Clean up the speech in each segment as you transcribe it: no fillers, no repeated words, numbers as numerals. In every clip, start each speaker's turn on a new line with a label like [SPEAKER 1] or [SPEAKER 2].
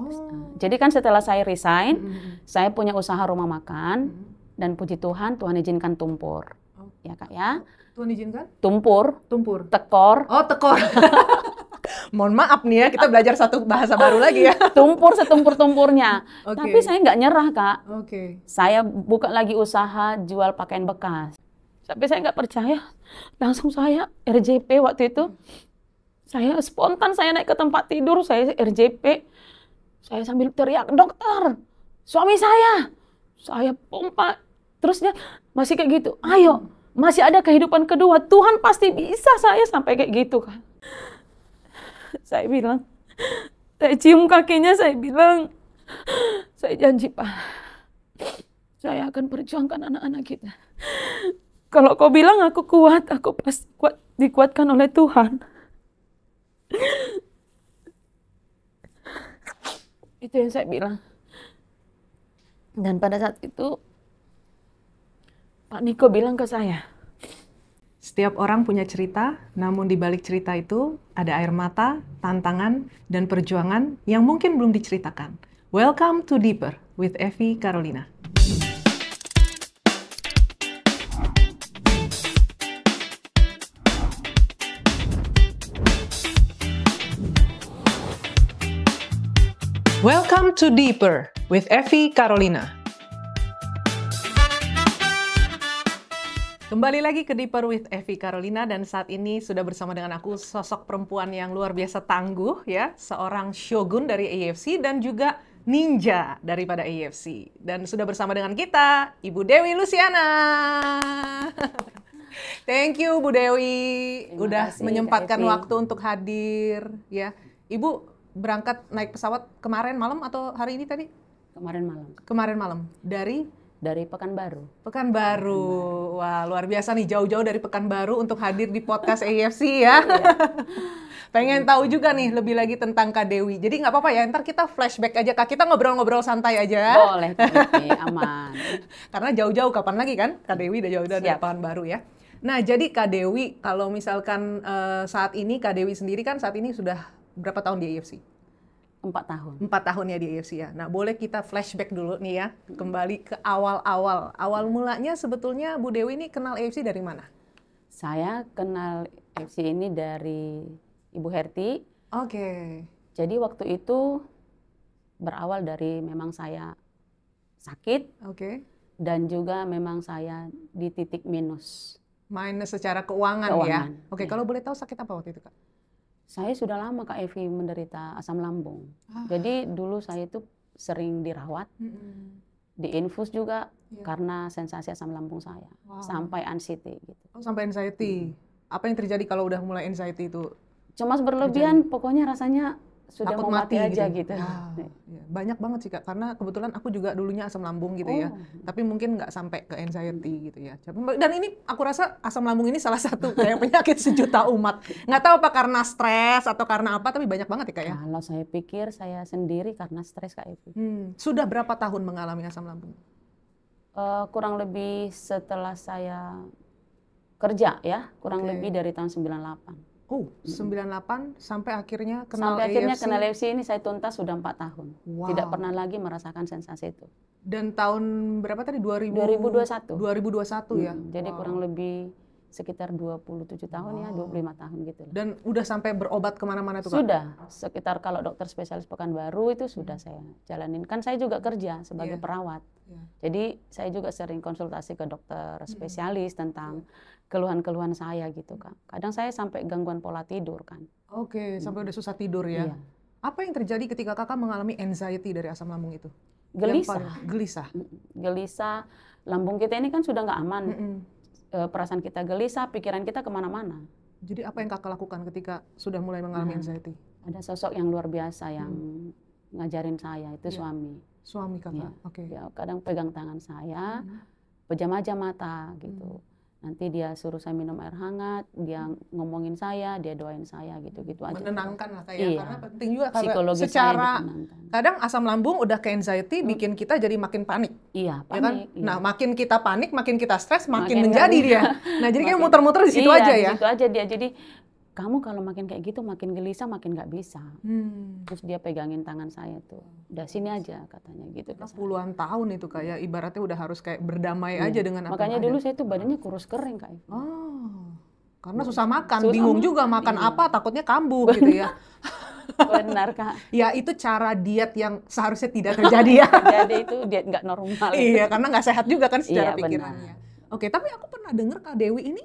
[SPEAKER 1] Oh.
[SPEAKER 2] Jadi kan setelah saya resign, saya punya usaha rumah makan, dan puji Tuhan, Tuhan izinkan tumpur. Ya Kak ya.
[SPEAKER 1] Tuhan izinkan?
[SPEAKER 2] Tumpur,
[SPEAKER 1] Tumpur.
[SPEAKER 2] tekor.
[SPEAKER 1] Oh, tekor. Mohon maaf nih ya, kita belajar satu bahasa baru lagi ya.
[SPEAKER 2] Tumpur setumpur-tumpurnya.
[SPEAKER 1] Oke.
[SPEAKER 2] Tapi saya nggak nyerah Kak.
[SPEAKER 1] Oke.
[SPEAKER 2] Saya buka lagi usaha jual pakaian bekas. Tapi saya nggak percaya. Langsung saya RJP waktu itu. Saya spontan, saya naik ke tempat tidur, saya RJP. Saya sambil teriak, dokter, suami saya pompa. Terus dia masih kayak gitu, ayo, masih ada kehidupan kedua, Tuhan pasti bisa, saya sampai kayak gitu kan. Saya bilang, saya cium kakinya, saya bilang, saya janji Pak, saya akan perjuangkan anak-anak kita. Kalau kau bilang aku kuat, aku pasti kuat, dikuatkan oleh Tuhan. Itu yang saya bilang. Dan pada saat itu, Pak Niko bilang ke saya,
[SPEAKER 1] setiap orang punya cerita, namun di balik cerita itu ada air mata, tantangan, dan perjuangan yang mungkin belum diceritakan. Welcome to Deeper with Evi Carolina. Welcome to Deeper with Evi Carolina. Kembali lagi ke Deeper with Evi Carolina, dan saat ini sudah bersama dengan aku sosok perempuan yang luar biasa tangguh ya, seorang shogun dari AFC dan juga ninja daripada AFC. Dan sudah bersama dengan kita Ibu Dewi Luciana. Thank you Bu Dewi, udah
[SPEAKER 2] kasih,
[SPEAKER 1] menyempatkan
[SPEAKER 2] Kak Evi.
[SPEAKER 1] waktu untuk hadir ya. Ibu berangkat naik pesawat kemarin malam atau hari ini tadi?
[SPEAKER 2] kemarin malam,
[SPEAKER 1] Kemarin malam dari
[SPEAKER 2] Pekanbaru.
[SPEAKER 1] Pekanbaru. Wah, luar biasa nih, jauh-jauh dari Pekanbaru untuk hadir di podcast AFC ya. Pengen tahu juga nih lebih lagi tentang Kak Dewi. Jadi nggak apa-apa ya, ntar kita flashback aja Kak. Kita ngobrol-ngobrol santai aja.
[SPEAKER 2] Boleh, Kak Evi, aman.
[SPEAKER 1] Karena jauh-jauh kapan lagi kan? Kak Dewi udah jauh dari
[SPEAKER 2] Siap.
[SPEAKER 1] Pekanbaru ya. Nah, jadi Kak Dewi, kalau misalkan saat ini Kak Dewi sendiri kan saat ini sudah berapa tahun di AFC?
[SPEAKER 2] 4 tahun.
[SPEAKER 1] 4 tahun ya di AFC ya. Nah, boleh kita flashback dulu nih ya, kembali ke awal-awal. Awal mulanya sebetulnya Bu Dewi ini kenal AFC dari mana?
[SPEAKER 2] Saya kenal FC ini dari Ibu Herti.
[SPEAKER 1] Oke.
[SPEAKER 2] Jadi waktu itu berawal dari memang saya sakit
[SPEAKER 1] Oke.
[SPEAKER 2] dan juga memang saya di titik minus.
[SPEAKER 1] Minus secara keuangan ya.
[SPEAKER 2] Keuangan,
[SPEAKER 1] Oke,
[SPEAKER 2] ya.
[SPEAKER 1] kalau boleh tahu sakit apa waktu itu, Kak?
[SPEAKER 2] Saya sudah lama Kak Evi menderita asam lambung.
[SPEAKER 1] Ah.
[SPEAKER 2] Jadi dulu saya itu sering dirawat, diinfus juga
[SPEAKER 1] Iya.
[SPEAKER 2] karena sensasi asam lambung saya.
[SPEAKER 1] Wow.
[SPEAKER 2] Sampai anxiety gitu.
[SPEAKER 1] Oh, sampai anxiety. Apa yang terjadi kalau udah mulai anxiety itu?
[SPEAKER 2] Cemas berlebihan, pokoknya rasanya sudah
[SPEAKER 1] Takut
[SPEAKER 2] mau mati aja gitu.
[SPEAKER 1] Ah, iya. Banyak banget sih Kak, karena kebetulan aku juga dulunya asam lambung gitu ya.
[SPEAKER 2] Oh.
[SPEAKER 1] Tapi mungkin nggak sampai ke anxiety gitu ya. Dan ini aku rasa asam lambung ini salah satu kayak penyakit sejuta umat. Nggak tahu apa karena stres atau karena apa, tapi banyak banget ya Kak ya.
[SPEAKER 2] Kalau saya pikir saya sendiri karena stres Kak Evi.
[SPEAKER 1] Sudah berapa tahun mengalami asam lambung?
[SPEAKER 2] Kurang lebih setelah saya kerja ya, kurang
[SPEAKER 1] Oke.
[SPEAKER 2] lebih dari tahun 98.
[SPEAKER 1] Oh, 98 sampai akhirnya kenal
[SPEAKER 2] Sampai akhirnya
[SPEAKER 1] AFC.
[SPEAKER 2] kenal AFC ini saya tuntas sudah 4 tahun.
[SPEAKER 1] Wow.
[SPEAKER 2] Tidak pernah lagi merasakan sensasi itu.
[SPEAKER 1] Dan tahun berapa tadi?
[SPEAKER 2] 2021.
[SPEAKER 1] 2021 ya.
[SPEAKER 2] Jadi
[SPEAKER 1] Wow.
[SPEAKER 2] kurang lebih sekitar 27 tahun ya, 25 tahun gitu lah.
[SPEAKER 1] Dan udah sampai berobat kemana-mana tuh Kak?
[SPEAKER 2] Sudah, sekitar kalau dokter spesialis Pekanbaru itu sudah saya jalanin. Kan saya juga kerja sebagai
[SPEAKER 1] Iya.
[SPEAKER 2] perawat.
[SPEAKER 1] Iya.
[SPEAKER 2] Jadi saya juga sering konsultasi ke dokter spesialis tentang keluhan-keluhan saya gitu Kak. Kadang saya sampai gangguan pola tidur kan.
[SPEAKER 1] Oke, sampai udah susah tidur ya.
[SPEAKER 2] Iya.
[SPEAKER 1] Apa yang terjadi ketika Kakak mengalami anxiety dari asam lambung itu?
[SPEAKER 2] Gelisah.
[SPEAKER 1] Gelisah.
[SPEAKER 2] Gelisah, lambung kita ini kan sudah nggak aman.
[SPEAKER 1] Mm-mm.
[SPEAKER 2] Perasaan kita gelisah, pikiran kita kemana-mana.
[SPEAKER 1] Jadi apa yang Kakak lakukan ketika sudah mulai mengalami anxiety?
[SPEAKER 2] Ada sosok yang luar biasa yang ngajarin saya, itu
[SPEAKER 1] Iya.
[SPEAKER 2] suami.
[SPEAKER 1] Suami Kakak,
[SPEAKER 2] Iya.
[SPEAKER 1] oke.
[SPEAKER 2] Dia kadang pegang tangan saya, pejam aja mata gitu. Nanti dia suruh saya minum air hangat, dia ngomongin saya, dia doain saya gitu-gitu aja.
[SPEAKER 1] Menenangkan lah kayak,
[SPEAKER 2] Iya.
[SPEAKER 1] karena penting juga karena
[SPEAKER 2] Psikologi saya
[SPEAKER 1] secara
[SPEAKER 2] ditenangkan.
[SPEAKER 1] kadang asam lambung udah ke anxiety bikin kita jadi makin panik.
[SPEAKER 2] Iya,
[SPEAKER 1] Ya kan?
[SPEAKER 2] panik. Iya.
[SPEAKER 1] Nah, makin kita panik, makin kita stres, makin
[SPEAKER 2] Makin
[SPEAKER 1] menjadi
[SPEAKER 2] nggak
[SPEAKER 1] dia.
[SPEAKER 2] bisa.
[SPEAKER 1] Nah, jadi kayak
[SPEAKER 2] Makin-
[SPEAKER 1] muter-muter di situ
[SPEAKER 2] iya,
[SPEAKER 1] aja
[SPEAKER 2] di
[SPEAKER 1] ya.
[SPEAKER 2] situ aja dia. Jadi kamu kalau makin kayak gitu makin gelisah makin nggak bisa. Terus dia pegangin tangan saya tuh, udah sini aja katanya gitu.
[SPEAKER 1] Puluhan tahun itu kayak ibaratnya udah harus kayak berdamai aja dengan apa
[SPEAKER 2] Makanya
[SPEAKER 1] yang
[SPEAKER 2] dulu
[SPEAKER 1] ada.
[SPEAKER 2] saya tuh badannya kurus kering Kak Evi.
[SPEAKER 1] Karena susah makan,
[SPEAKER 2] Susah
[SPEAKER 1] bingung
[SPEAKER 2] makan,
[SPEAKER 1] juga makan
[SPEAKER 2] iya.
[SPEAKER 1] apa, takutnya kambuh gitu ya.
[SPEAKER 2] Benar Kak.
[SPEAKER 1] Ya itu cara diet yang seharusnya tidak terjadi ya.
[SPEAKER 2] Jadi itu diet nggak normal.
[SPEAKER 1] Iya, karena nggak sehat juga kan secara
[SPEAKER 2] Iya,
[SPEAKER 1] pikirannya. Oke, tapi aku pernah dengar Kak Dewi ini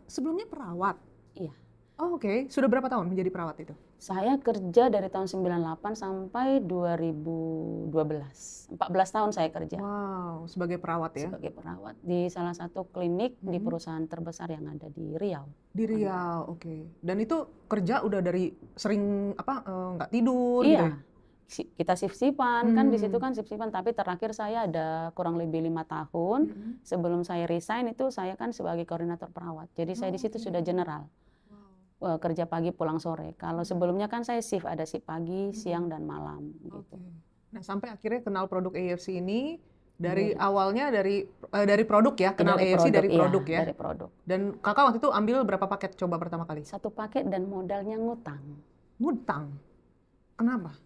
[SPEAKER 1] sebelumnya perawat.
[SPEAKER 2] Iya.
[SPEAKER 1] Oh, oke. Sudah berapa tahun menjadi perawat itu?
[SPEAKER 2] Saya kerja dari tahun 98 sampai 2012. 14 tahun saya kerja.
[SPEAKER 1] Wow, sebagai perawat ya?
[SPEAKER 2] Sebagai perawat di salah satu klinik di perusahaan terbesar yang ada di Riau.
[SPEAKER 1] Di Riau, oke. Dan itu kerja udah dari sering nggak tidur gitu ya?
[SPEAKER 2] Iya. Kita sip-sipan kan di situ kan sip-sipan, tapi terakhir saya ada kurang lebih 5 tahun sebelum saya resign itu saya kan sebagai koordinator perawat. Jadi saya di situ sudah general. Kerja pagi pulang sore. Kalau sebelumnya kan saya shift, ada shift pagi, siang dan malam gitu.
[SPEAKER 1] Nah, sampai akhirnya kenal produk AFC ini dari awalnya dari produk ya, kenal
[SPEAKER 2] Dari
[SPEAKER 1] AFC
[SPEAKER 2] produk,
[SPEAKER 1] dari produk
[SPEAKER 2] iya,
[SPEAKER 1] ya.
[SPEAKER 2] dari produk.
[SPEAKER 1] Dan kakak waktu itu ambil berapa paket coba pertama kali?
[SPEAKER 2] 1 paket dan modalnya ngutang.
[SPEAKER 1] Ngutang. Kenapa?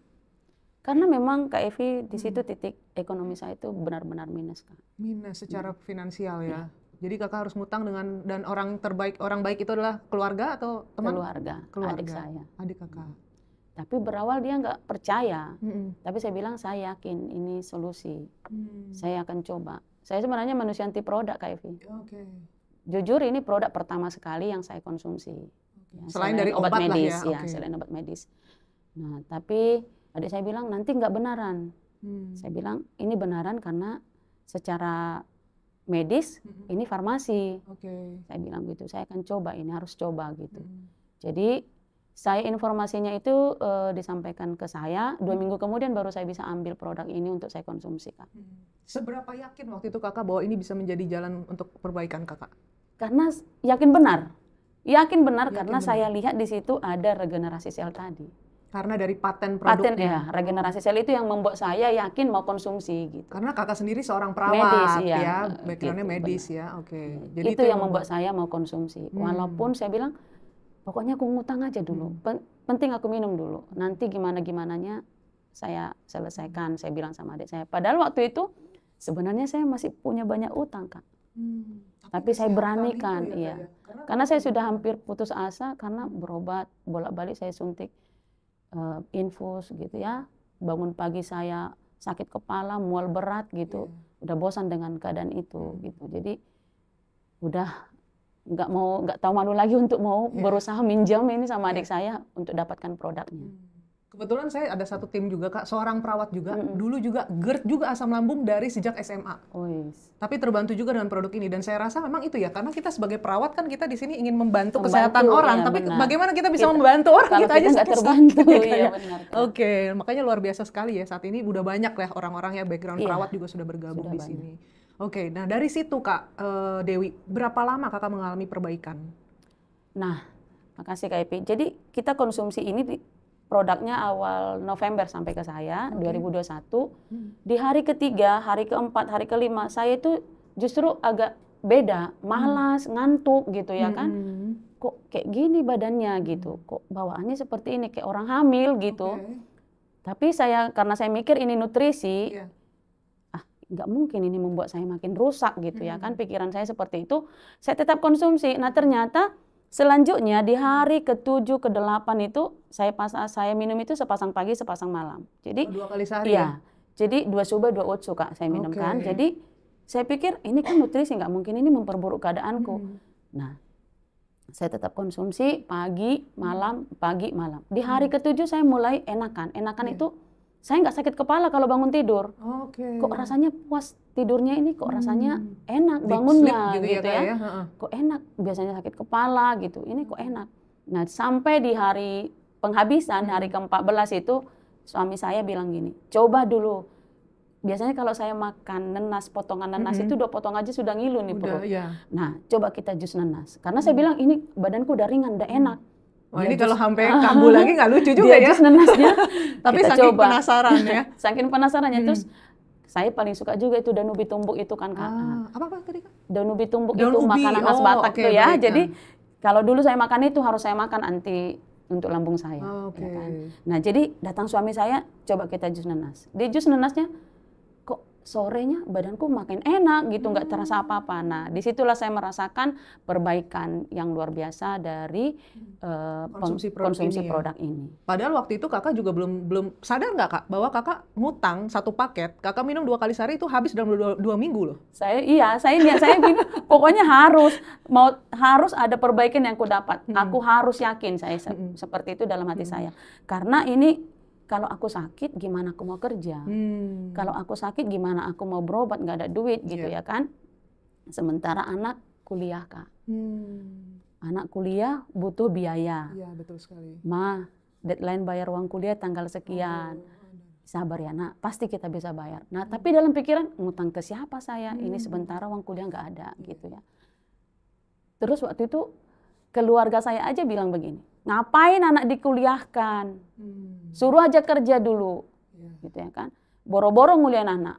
[SPEAKER 2] Karena memang Kak Evi di situ titik ekonomi saya itu benar-benar minus Kak.
[SPEAKER 1] Minus secara finansial ya. Jadi kakak harus ngutang dan orang baik itu adalah keluarga atau teman?
[SPEAKER 2] Keluarga. Adik saya.
[SPEAKER 1] Adik kakak.
[SPEAKER 2] Tapi berawal dia nggak percaya. Tapi saya bilang saya yakin ini solusi. Saya akan coba. Saya sebenarnya manusia anti produk Kak Evi.
[SPEAKER 1] Oke.
[SPEAKER 2] Jujur ini produk pertama sekali yang saya konsumsi. Ya,
[SPEAKER 1] Selain dari obat
[SPEAKER 2] medis,
[SPEAKER 1] lah ya.
[SPEAKER 2] Selain obat medis. Nah, tapi adik saya bilang nanti nggak benaran. Saya bilang ini benaran karena secara medis ini farmasi. Saya bilang gitu, saya akan coba, ini harus coba gitu. Jadi saya informasinya itu disampaikan ke saya, 2 minggu kemudian baru saya bisa ambil produk ini untuk saya konsumsi Kak.
[SPEAKER 1] Seberapa yakin waktu itu kakak bahwa ini bisa menjadi jalan untuk perbaikan kakak?
[SPEAKER 2] Karena yakin benar karena saya lihat di situ ada regenerasi sel tadi.
[SPEAKER 1] Karena dari paten produknya.
[SPEAKER 2] Paten ya, regenerasi sel itu yang membuat saya yakin mau konsumsi gitu.
[SPEAKER 1] Karena kakak sendiri seorang perawat
[SPEAKER 2] Medis, iya.
[SPEAKER 1] ya, backgroundnya
[SPEAKER 2] Gitu,
[SPEAKER 1] medis
[SPEAKER 2] benar.
[SPEAKER 1] ya, oke.
[SPEAKER 2] Jadi itu yang membuat saya mau konsumsi. Walaupun saya bilang, pokoknya aku ngutang aja dulu. Penting aku minum dulu. Nanti gimana-gimananya saya selesaikan. Saya bilang sama adik saya. Padahal waktu itu sebenarnya saya masih punya banyak utang Kak. Tapi saya beranikan, iya. Karena saya sudah hampir putus asa karena berobat bolak-balik saya suntik. Infus gitu ya, bangun pagi saya sakit kepala, mual berat gitu, udah bosan dengan keadaan itu gitu. Jadi udah nggak tahu malu lagi untuk mau berusaha minjam ini sama adik saya untuk dapatkan produknya.
[SPEAKER 1] Kebetulan saya ada satu tim juga Kak, seorang perawat juga, dulu juga GERD juga asam lambung dari sejak SMA. Tapi terbantu juga dengan produk ini dan saya rasa memang itu ya, karena kita sebagai perawat kan kita di sini ingin membantu kesehatan orang,
[SPEAKER 2] ya,
[SPEAKER 1] tapi
[SPEAKER 2] benar.
[SPEAKER 1] bagaimana kita bisa membantu orang
[SPEAKER 2] Kalau
[SPEAKER 1] kita aja
[SPEAKER 2] nggak
[SPEAKER 1] sakit
[SPEAKER 2] terbantu,
[SPEAKER 1] ya,
[SPEAKER 2] iya benar.
[SPEAKER 1] Oke, makanya luar biasa sekali ya saat ini udah banyak ya orang-orang ya background
[SPEAKER 2] Iya,
[SPEAKER 1] perawat juga sudah bergabung
[SPEAKER 2] sudah
[SPEAKER 1] di sini. Oke, nah dari situ Kak Dewi, berapa lama kakak mengalami perbaikan?
[SPEAKER 2] Nah, makasih Kak Epi. Jadi kita konsumsi ini produknya awal November sampai ke saya 2021. Di hari ketiga, hari keempat, hari kelima saya itu justru agak beda, malas, ngantuk gitu ya kan. Kok kayak gini badannya gitu, kok bawaannya seperti ini kayak orang hamil gitu. Tapi karena saya mikir ini nutrisi, nggak mungkin ini membuat saya makin rusak gitu ya kan, pikiran saya seperti itu. Saya tetap konsumsi. Nah ternyata selanjutnya di hari ke-7, ke-8 itu saya minum itu sepasang pagi, sepasang malam. Jadi
[SPEAKER 1] 2 kali sehari ya?
[SPEAKER 2] Jadi 2 suba, 2 utsu Kak saya minum kan. Jadi saya pikir ini kan nutrisi, nggak mungkin ini memperburuk keadaanku. Nah, saya tetap konsumsi pagi, malam, pagi, malam. Di hari ke-7 saya mulai enakan. Enakan itu saya nggak sakit kepala kalau bangun tidur. Kok rasanya puas tidurnya ini, kok rasanya enak bangunnya gitu ya. Kok enak, biasanya sakit kepala gitu, ini kok enak. Nah sampai di hari penghabisan, hari ke-14 itu suami saya bilang gini, coba dulu. Biasanya kalau saya makan nenas, potongan nenas itu 2 potong aja sudah ngilu nih perut. Nah coba kita jus nenas. Karena saya bilang ini badanku udah ringan, udah enak.
[SPEAKER 1] Wah ini kalau sampai kambuh lagi nggak lucu juga ya.
[SPEAKER 2] Jus nenasnya.
[SPEAKER 1] Tapi saking penasaran ya.
[SPEAKER 2] Saking penasarannya. Terus saya paling suka juga itu daun ubi tumbuk itu kan Kak.
[SPEAKER 1] Apa tadi Kak?
[SPEAKER 2] Daun ubi tumbuk
[SPEAKER 1] Daun
[SPEAKER 2] itu
[SPEAKER 1] ubi.
[SPEAKER 2] makanan khas Batak tuh ya. Jadi Kalau dulu saya makan itu harus saya makan anti untuk lambung saya.
[SPEAKER 1] Oke.
[SPEAKER 2] Ya kan? Nah jadi datang suami saya, coba kita jus nanas. Di jus nanasnya kok sorenya badanku makin enak gitu, nggak terasa apa-apa. Nah disitulah saya merasakan perbaikan yang luar biasa dari
[SPEAKER 1] Konsumsi
[SPEAKER 2] konsumsi
[SPEAKER 1] produk
[SPEAKER 2] produk ini.
[SPEAKER 1] Padahal waktu itu kakak juga belum sadar nggak kak bahwa kakak ngutang 1 paket, kakak minum 2 kali sehari itu habis dalam 2 minggu loh.
[SPEAKER 2] Saya bilang, pokoknya harus ada perbaikan yang aku dapat. Aku harus yakin seperti itu dalam hati saya. Karena ini kalau aku sakit gimana aku mau kerja? Kalau aku sakit gimana aku mau berobat, nggak ada duit gitu ya kan? Sementara anak kuliah kak. Anak kuliah butuh biaya.
[SPEAKER 1] Iya betul sekali.
[SPEAKER 2] Ma, deadline bayar uang kuliah tanggal sekian. Sabar ya nak, pasti kita bisa bayar. Nah tapi dalam pikiran, ngutang ke siapa saya? Ini sementara uang kuliah nggak ada gitu ya. Terus waktu itu keluarga saya aja bilang begini, ngapain anak dikuliahkan? Suruh aja kerja dulu, gitu ya kan? Boro-boro nguliahin anak,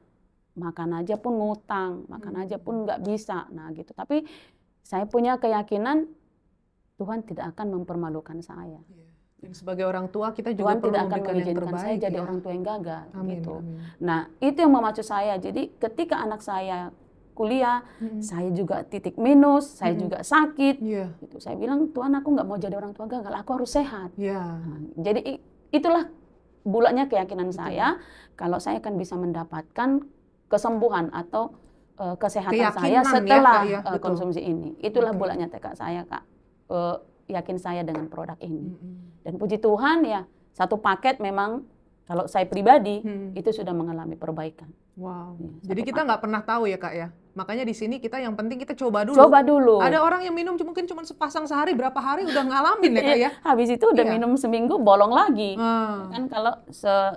[SPEAKER 2] makan aja pun ngutang, makan aja pun nggak bisa. Nah gitu. Tapi saya punya keyakinan Tuhan tidak akan mempermalukan saya.
[SPEAKER 1] Dan sebagai orang tua kita juga
[SPEAKER 2] Tuhan
[SPEAKER 1] perlu
[SPEAKER 2] tidak akan
[SPEAKER 1] memberikan yang
[SPEAKER 2] mengizinkan
[SPEAKER 1] terbaik.
[SPEAKER 2] saya jadi orang tua yang gagal.
[SPEAKER 1] Amin,
[SPEAKER 2] Gitu.
[SPEAKER 1] amin.
[SPEAKER 2] Nah itu yang memacu saya. Jadi ketika anak saya kuliah, saya juga titik minus, saya juga sakit. Gitu. Saya bilang, Tuhan aku nggak mau jadi orang tua gagal, aku harus sehat. Nah, jadi itulah bulatnya keyakinan saya, kalau saya akan bisa mendapatkan kesembuhan atau kesehatan saya setelah konsumsi ini. Itulah bulatnya tekad saya kak, yakin saya dengan produk ini. Dan puji Tuhan ya, 1 paket memang kalau saya pribadi itu sudah mengalami perbaikan.
[SPEAKER 1] Wow. Ya, jadi kita nggak pernah tahu ya kak ya. Makanya di sini kita yang penting kita coba dulu.
[SPEAKER 2] Coba dulu.
[SPEAKER 1] Ada orang yang minum mungkin cuma sepasang sehari, berapa hari udah ngalamin ya kak ya.
[SPEAKER 2] Habis itu udah minum seminggu bolong lagi. Kan kalau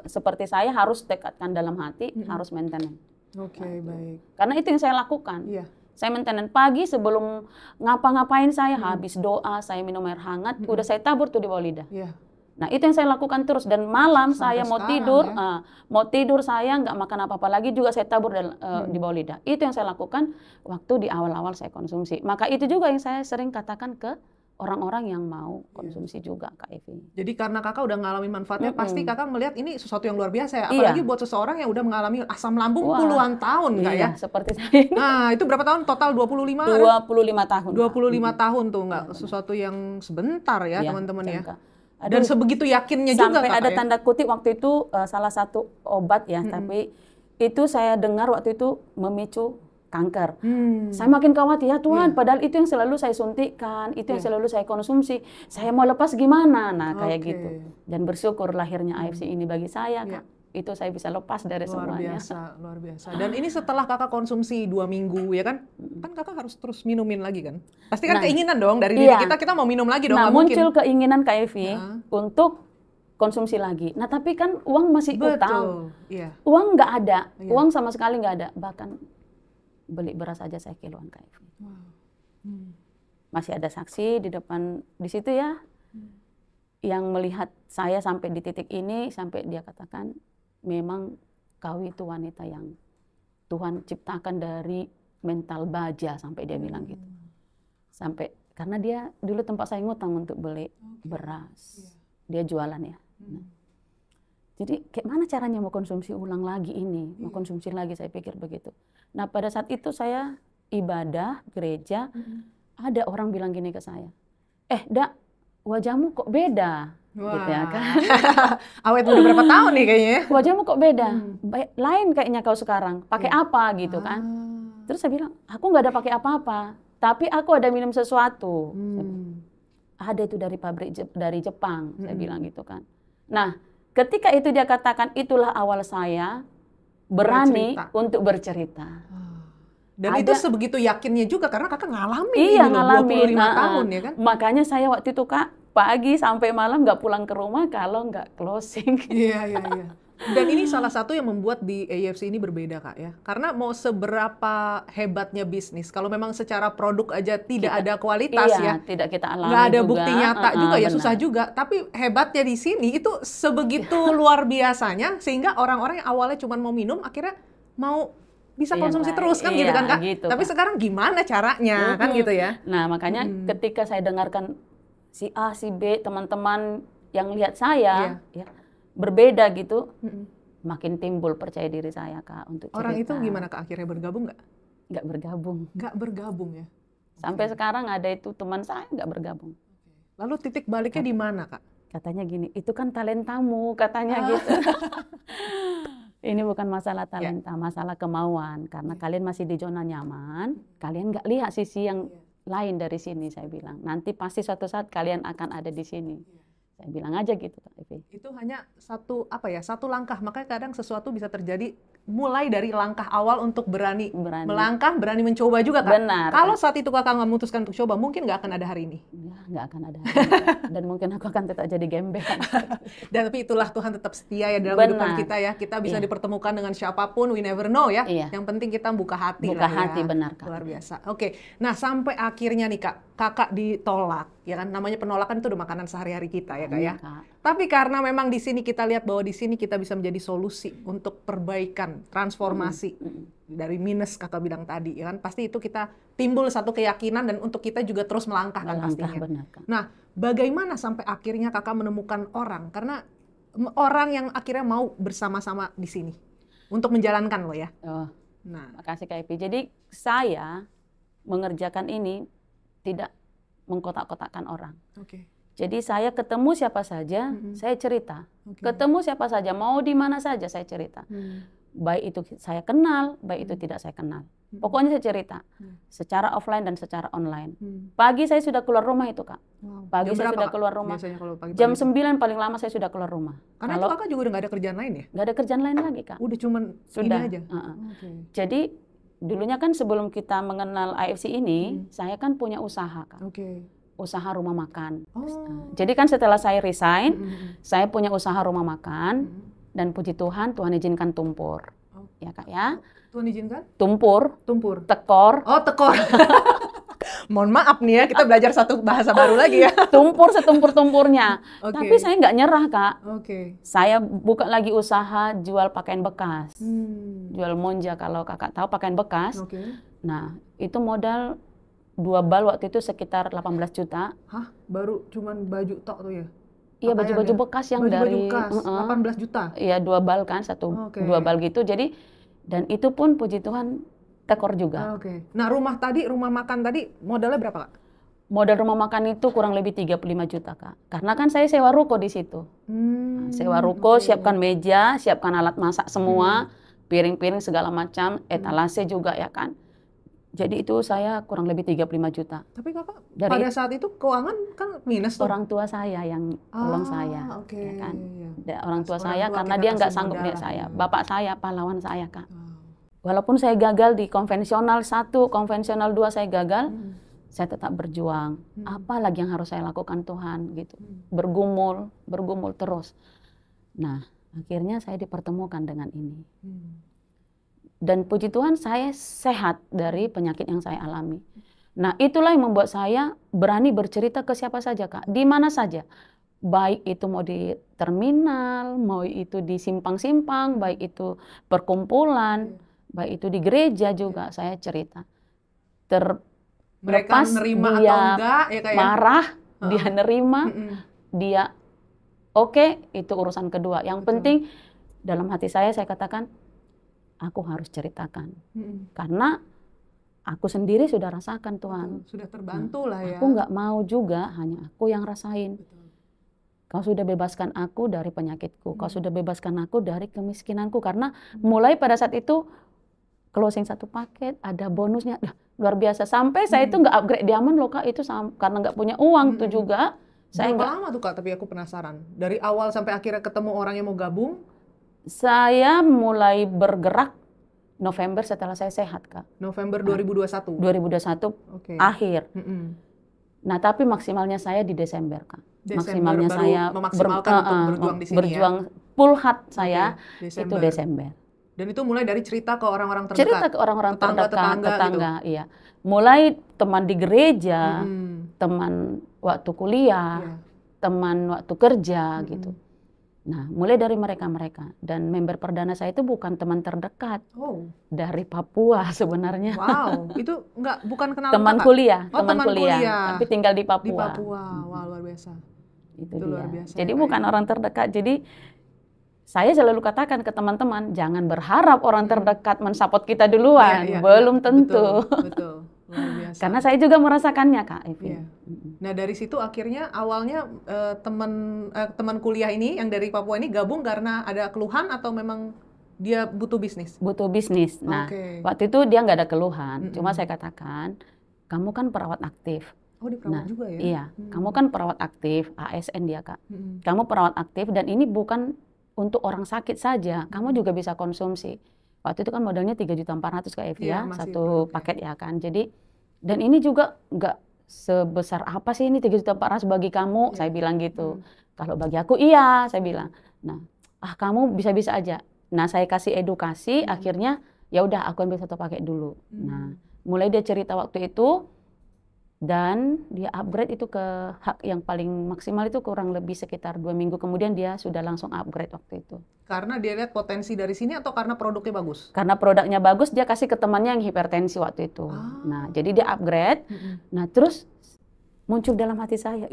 [SPEAKER 2] seperti saya harus tekadkan dalam hati, harus maintenance.
[SPEAKER 1] Oke, baik.
[SPEAKER 2] Karena itu yang saya lakukan. Saya maintenance pagi sebelum ngapa-ngapain saya habis doa, saya minum air hangat, udah saya tabur tuh di bawah lidah. Nah itu yang saya lakukan terus, dan malam
[SPEAKER 1] Sampai
[SPEAKER 2] saya mau
[SPEAKER 1] sekarang,
[SPEAKER 2] tidur saya nggak makan apa-apa lagi juga saya tabur di bawah lidah. Itu yang saya lakukan waktu di awal-awal saya konsumsi. Maka itu juga yang saya sering katakan ke orang-orang yang mau konsumsi juga Kak Evi.
[SPEAKER 1] Jadi karena kakak udah ngalamin manfaatnya, pasti kakak melihat ini sesuatu yang luar biasa ya. Apalagi buat seseorang yang udah mengalami asam lambung puluhan tahun Kak ya.
[SPEAKER 2] Seperti saya.
[SPEAKER 1] Nah itu berapa tahun total? 25?
[SPEAKER 2] 25 tahun.
[SPEAKER 1] 25 tahun tuh, nggak sesuatu yang sebentar ya teman-teman ya. Dan sebegitu yakinnya juga
[SPEAKER 2] sampai
[SPEAKER 1] kakak
[SPEAKER 2] ada
[SPEAKER 1] ya?
[SPEAKER 2] tanda kutip waktu itu salah satu obat ya, tapi itu saya dengar waktu itu memicu kanker. Saya makin khawatir ya Tuhan, padahal itu yang selalu saya suntikkan, itu yang selalu saya konsumsi. Saya mau lepas gimana? Nah kayak gitu. Dan bersyukur lahirnya AFC ini bagi saya Kak. Itu saya bisa lepas dari semuanya.
[SPEAKER 1] Luar biasa. Dan ini setelah kakak konsumsi 2 minggu ya kan? Kan kakak harus terus minumin lagi kan? Pasti kan keinginan dong dari diri kita mau minum lagi dong.
[SPEAKER 2] Nah muncul keinginan Kak Evi untuk konsumsi lagi. Nah tapi kan uang masih utang. Uang nggak ada, uang sama sekali nggak ada. Bahkan beli beras aja saya kiloan Kak Evi. Masih ada saksi di depan di situ ya, yang melihat saya sampai di titik ini, sampai dia katakan, memang kau itu wanita yang Tuhan ciptakan dari mental baja, sampai dia bilang gitu. Sampai karena dia dulu tempat saya ngutang untuk beli beras. Dia jualan ya. Nah, jadi kayak mana caranya mau konsumsi ulang lagi ini? Mau konsumsi lagi, saya pikir begitu. Nah pada saat itu saya ibadah gereja, ada orang bilang gini ke saya, Dak, wajahmu kok beda? Gitu ya kan.
[SPEAKER 1] Awet udah berapa tahun nih kayaknya.
[SPEAKER 2] Wajahmu kok beda, lain kayaknya kau sekarang, pakai apa gitu kan. Terus saya bilang, aku nggak ada pakai apa-apa, tapi aku ada minum sesuatu. Ada itu dari pabrik dari Jepang, saya bilang gitu kan. Nah ketika itu dia katakan, itulah awal saya berani untuk bercerita.
[SPEAKER 1] Dan itu sebegitu yakinnya juga karena kakak ngalamin
[SPEAKER 2] iya,
[SPEAKER 1] ini
[SPEAKER 2] ngalamin.
[SPEAKER 1] 25 tahun ya kan.
[SPEAKER 2] Makanya saya waktu itu Kak, pagi sampai malam nggak pulang ke rumah kalau nggak closing.
[SPEAKER 1] Iya. Dan ini salah satu yang membuat di AFC ini berbeda Kak ya. Karena mau seberapa hebatnya bisnis, kalau memang secara produk aja tidak ada kualitas
[SPEAKER 2] tidak kita alami
[SPEAKER 1] nggak ada
[SPEAKER 2] juga.
[SPEAKER 1] bukti nyata juga ya,
[SPEAKER 2] benar.
[SPEAKER 1] susah juga. Tapi hebatnya di sini itu sebegitu luar biasanya, sehingga orang-orang yang awalnya cuma mau minum, akhirnya mau bisa
[SPEAKER 2] yang
[SPEAKER 1] konsumsi
[SPEAKER 2] lain.
[SPEAKER 1] terus kan
[SPEAKER 2] Iya,
[SPEAKER 1] gitu kan Kak.
[SPEAKER 2] gitu,
[SPEAKER 1] Tapi
[SPEAKER 2] Kak.
[SPEAKER 1] sekarang gimana caranya kan gitu ya.
[SPEAKER 2] Nah, makanya ketika saya dengarkan si A, si B, teman-teman yang lihat saya ya berbeda gitu, makin timbul percaya diri saya, Kak, untuk cerita.
[SPEAKER 1] Orang itu gimana Kak akhirnya bergabung nggak?
[SPEAKER 2] Nggak bergabung.
[SPEAKER 1] Nggak bergabung ya.
[SPEAKER 2] Sampai sekarang ada itu teman saya nggak bergabung.
[SPEAKER 1] Lalu titik baliknya di mana Kak?
[SPEAKER 2] Katanya gini, itu kan talentamu, katanya gitu. Ini bukan masalah talenta, masalah kemauan. Karena kalian masih di zona nyaman, kalian nggak lihat sisi yang lain dari sini, saya bilang. Nanti pasti suatu saat kalian akan ada di sini. Saya bilang aja gitu, Kak Evi.
[SPEAKER 1] Itu hanya satu langkah. Makanya kadang sesuatu bisa terjadi mulai dari langkah awal untuk berani melangkah, berani mencoba juga Kak.
[SPEAKER 2] Benar.
[SPEAKER 1] Kalau saat itu Kakak nggak memutuskan untuk coba, mungkin nggak akan ada hari ini.
[SPEAKER 2] Ya, nggak akan ada. Dan mungkin aku akan tetap jadi gembel.
[SPEAKER 1] Dan tapi itulah Tuhan tetap setia ya dalam kehidupan kita ya. Kita bisa dipertemukan dengan siapapun, we never know ya. Yang penting kita buka hati
[SPEAKER 2] buka
[SPEAKER 1] lah ya.
[SPEAKER 2] hati, benar Kak.
[SPEAKER 1] Luar biasa. Oke, nah sampai akhirnya nih Kak, Kakak ditolak. Ya kan, namanya penolakan itu udah makanan sehari-hari kita ya Kak ya. Tapi karena memang di sini kita lihat bahwa di sini kita bisa menjadi solusi untuk perbaikan, transformasi dari minus Kakak bilang tadi ya kan. Pasti itu kita timbul satu keyakinan dan untuk kita juga terus melangkah kan pastinya.
[SPEAKER 2] Benar, Kak.
[SPEAKER 1] Nah, bagaimana sampai akhirnya Kakak menemukan orang? Karena orang yang akhirnya mau bersama-sama di sini untuk menjalankan loh ya.
[SPEAKER 2] Nah, makasih Kak Evi. Jadi saya mengerjakan ini tidak mengkotak-kotakkan orang. Jadi saya ketemu siapa saja, saya cerita. Ketemu siapa saja, mau di mana saja saya cerita. Baik itu saya kenal, baik itu tidak saya kenal. Pokoknya saya cerita. Secara offline dan secara online. Pagi saya sudah keluar rumah itu Kak. Pagi saya sudah keluar rumah. Jam 9 paling lama saya sudah keluar rumah.
[SPEAKER 1] Karena itu Kakak juga udah nggak ada kerjaan lain ya?
[SPEAKER 2] Nggak ada kerjaan lain lagi Kak.
[SPEAKER 1] Udah cuman
[SPEAKER 2] sudah
[SPEAKER 1] ini aja?
[SPEAKER 2] Jadi dulunya kan sebelum kita mengenal AFC ini, saya kan punya usaha Kak. Usaha rumah makan. Jadi kan setelah saya resign, saya punya usaha rumah makan dan puji Tuhan izinkan tumpur. Ya Kak ya.
[SPEAKER 1] Tuhan izinkan?
[SPEAKER 2] Tumpur. Tekor.
[SPEAKER 1] Oh, tekor. Mohon maaf nih ya, kita belajar satu bahasa baru lagi ya.
[SPEAKER 2] Tumpur setumpur-tumpurnya. Tapi saya nggak nyerah Kak. Saya buka lagi usaha jual pakaian bekas. Jual monja kalau Kakak tahu pakaian bekas. Nah, itu modal 2 bal waktu itu sekitar 18 juta.
[SPEAKER 1] Hah? Baru cuman baju tok tuh ya?
[SPEAKER 2] Iya, baju-baju bekas yang dari
[SPEAKER 1] bekas, 18 juta?
[SPEAKER 2] Iya, 2 bal kan, 2 bal gitu. Jadi, dan itu pun puji Tuhan tekor juga.
[SPEAKER 1] Nah, rumah makan tadi modalnya berapa Kak?
[SPEAKER 2] Modal rumah makan itu kurang lebih 35 juta Kak. Karena kan saya sewa ruko di situ. Nah, sewa ruko, siapkan meja, siapkan alat masak semua, piring-piring segala macam, etalase juga ya kan. Jadi itu saya kurang lebih 35 juta.
[SPEAKER 1] Tapi Kakak pada saat itu keuangan kan minus tuh?
[SPEAKER 2] Orang tua saya yang tolong saya. Ya kan? Orang tua saya karena dia nggak sanggup lihat saya. Bapak saya, pahlawan saya Kak. Walaupun saya gagal di konvensional 1, konvensional 2 saya gagal, saya tetap berjuang. Apa lagi yang harus saya lakukan Tuhan gitu. Bergumul terus. Nah, akhirnya saya dipertemukan dengan ini. Dan puji Tuhan saya sehat dari penyakit yang saya alami. Nah, itulah yang membuat saya berani bercerita ke siapa saja Kak, di mana saja. Baik itu mau di terminal, mau itu di simpang-simpang, baik itu perkumpulan, baik itu di gereja juga saya cerita.
[SPEAKER 1] Mereka nerima
[SPEAKER 2] dia
[SPEAKER 1] atau enggak ya Kak ya?
[SPEAKER 2] Marah, dia nerima, dia oke, itu urusan kedua. Yang penting dalam hati saya katakan, aku harus ceritakan. Karena aku sendiri sudah rasakan Tuhan.
[SPEAKER 1] Sudah terbantu lah ya.
[SPEAKER 2] Aku nggak mau juga hanya aku yang rasain. Kau sudah bebaskan aku dari penyakitku. Kau sudah bebaskan aku dari kemiskinanku. Karena mulai pada saat itu closing 1 paket, ada bonusnya. Luar biasa. Sampai saya itu nggak upgrade diamond loh Kak. Itu karena nggak punya uang tuh juga.
[SPEAKER 1] Berapa lama tuh Kak? Tapi aku penasaran. Dari awal sampai akhirnya ketemu orang yang mau gabung.
[SPEAKER 2] Saya mulai bergerak November setelah saya sehat Kak.
[SPEAKER 1] November 2021?
[SPEAKER 2] 2021 akhir. Nah tapi maksimalnya saya di Desember Kak.
[SPEAKER 1] Maksimalnya saya memaksimalkan untuk berjuang di sini
[SPEAKER 2] berjuang full heart saya itu Desember.
[SPEAKER 1] Dan itu mulai dari cerita ke orang-orang terdekat?
[SPEAKER 2] Cerita ke orang-orang terdekat, tetangga gitu? Iya. Mulai teman di gereja, teman waktu kuliah, teman waktu kerja gitu. Nah, mulai dari mereka-mereka. Dan member perdana saya itu bukan teman terdekat.
[SPEAKER 1] Oh,
[SPEAKER 2] Dari Papua sebenarnya.
[SPEAKER 1] wow. Itu bukan kenal
[SPEAKER 2] Teman
[SPEAKER 1] kakak?
[SPEAKER 2] kuliah,
[SPEAKER 1] Oh,
[SPEAKER 2] teman kuliah. Tapi tinggal di
[SPEAKER 1] di
[SPEAKER 2] Papua.
[SPEAKER 1] Papua. Wah, luar biasa.
[SPEAKER 2] Itu
[SPEAKER 1] Itu luar
[SPEAKER 2] dia.
[SPEAKER 1] biasa
[SPEAKER 2] Jadi
[SPEAKER 1] ya,
[SPEAKER 2] bukan
[SPEAKER 1] Kak, ya.
[SPEAKER 2] orang terdekat. Jadi saya selalu katakan ke teman-teman, jangan berharap orang terdekat mensupport kita duluan.
[SPEAKER 1] Iya, iya,
[SPEAKER 2] Belum
[SPEAKER 1] iya.
[SPEAKER 2] tentu.
[SPEAKER 1] Betul. Luar biasa.
[SPEAKER 2] Karena saya juga merasakannya, Kak Evi.
[SPEAKER 1] Iya. Nah, dari situ akhirnya awalnya teman kuliah ini yang dari Papua ini gabung karena ada keluhan atau memang dia butuh bisnis?
[SPEAKER 2] Butuh bisnis. Nah,
[SPEAKER 1] Oke.
[SPEAKER 2] waktu itu dia nggak ada keluhan. Cuma saya katakan, kamu kan perawat aktif.
[SPEAKER 1] Oh, di perawat juga ya?
[SPEAKER 2] Iya, kamu kan perawat aktif, ASN dia, Kak.
[SPEAKER 1] Mm-mm.
[SPEAKER 2] Kamu perawat aktif dan ini bukan untuk orang sakit saja, kamu juga bisa konsumsi. Waktu itu kan modalnya 3.400.000 Kak Evi
[SPEAKER 1] Iya,
[SPEAKER 2] ya,
[SPEAKER 1] masih
[SPEAKER 2] satu
[SPEAKER 1] oke.
[SPEAKER 2] paket ya kan. Jadi, dan ini juga nggak sebesar apa sih ini 3.400.000 bagi kamu,
[SPEAKER 1] Iya.
[SPEAKER 2] saya bilang gitu. Kalau bagi aku iya, saya bilang. Nah, kamu bisa-bisa aja. Nah, saya kasih edukasi, akhirnya ya udah aku ambil satu paket dulu. Nah, mulai dia cerita waktu itu, dan dia upgrade itu ke hak yang paling maksimal itu kurang lebih sekitar 2 minggu kemudian dia sudah langsung upgrade waktu itu.
[SPEAKER 1] Karena dia lihat potensi dari sini atau karena produknya bagus?
[SPEAKER 2] Karena produknya bagus dia kasih ke temannya yang hipertensi waktu itu. Nah, jadi dia upgrade. Nah, terus muncul dalam hati saya,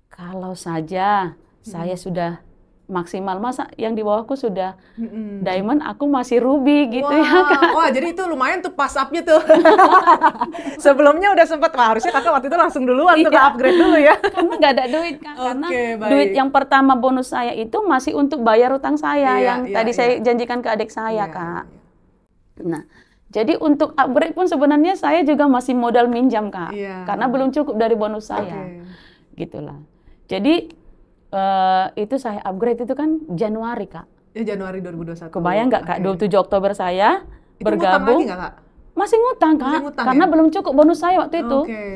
[SPEAKER 2] kalau saja saya sudah maksimal, masa yang di bawahku sudah diamond, aku masih ruby gitu ya Kak.
[SPEAKER 1] Wah, jadi itu lumayan tuh pas up-nya tuh. Sebelumnya udah sempat, harusnya kakak waktu itu langsung duluan tuh ke upgrade dulu ya.
[SPEAKER 2] Karena nggak ada duit Kak, karena
[SPEAKER 1] Oke, baik.
[SPEAKER 2] duit yang pertama bonus saya itu masih untuk bayar utang saya
[SPEAKER 1] Iya,
[SPEAKER 2] yang
[SPEAKER 1] iya,
[SPEAKER 2] tadi
[SPEAKER 1] iya.
[SPEAKER 2] saya janjikan ke adik saya
[SPEAKER 1] Iya,
[SPEAKER 2] Kak.
[SPEAKER 1] iya, iya.
[SPEAKER 2] Nah, jadi untuk upgrade pun sebenarnya saya juga masih modal minjam Kak,
[SPEAKER 1] Iya.
[SPEAKER 2] karena belum cukup dari bonus saya, gitulah. Jadi itu saya upgrade itu kan Januari Kak.
[SPEAKER 1] Ya, Januari 2021.
[SPEAKER 2] Kebayang nggak Kak, 27 Oktober saya
[SPEAKER 1] Itu
[SPEAKER 2] bergabung.
[SPEAKER 1] ngutang lagi nggak, Kak?
[SPEAKER 2] Masih ngutang Kak,
[SPEAKER 1] Masih ngutang,
[SPEAKER 2] karena
[SPEAKER 1] ya?
[SPEAKER 2] belum cukup bonus saya waktu itu.
[SPEAKER 1] Oke.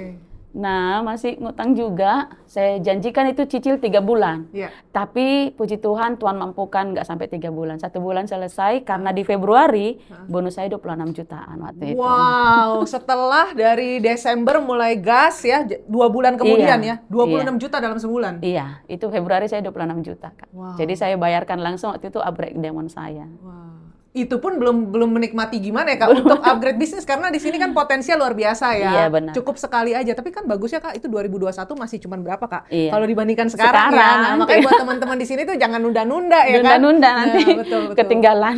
[SPEAKER 2] Nah, masih ngutang juga. Saya janjikan itu cicil 3 bulan.
[SPEAKER 1] Iya.
[SPEAKER 2] Tapi puji Tuhan, Tuhan mampukan nggak sampai 3 bulan. 1 bulan selesai karena di Februari bonus saya 26 jutaan waktu itu.
[SPEAKER 1] Wow, setelah dari Desember mulai gas ya, 2 bulan kemudian
[SPEAKER 2] Iya,
[SPEAKER 1] ya, 26 juta dalam sebulan.
[SPEAKER 2] Iya, itu Februari saya 26 juta Kak.
[SPEAKER 1] Wow.
[SPEAKER 2] Jadi saya bayarkan langsung waktu itu upgrade diamond saya.
[SPEAKER 1] Wah. Itu pun belum menikmati gimana ya Kak untuk upgrade bisnis, karena di sini kan potensial luar biasa ya.
[SPEAKER 2] Iya, benar.
[SPEAKER 1] Cukup sekali aja, tapi kan bagusnya Kak itu 2021 masih cuman berapa Kak?
[SPEAKER 2] Iya.
[SPEAKER 1] Kalau dibandingkan sekarang ya. Nah, makanya buat teman-teman di sini tuh jangan nunda-nunda ya kan.
[SPEAKER 2] Nunda-nunda nanti
[SPEAKER 1] Nah, betul.
[SPEAKER 2] ketinggalan.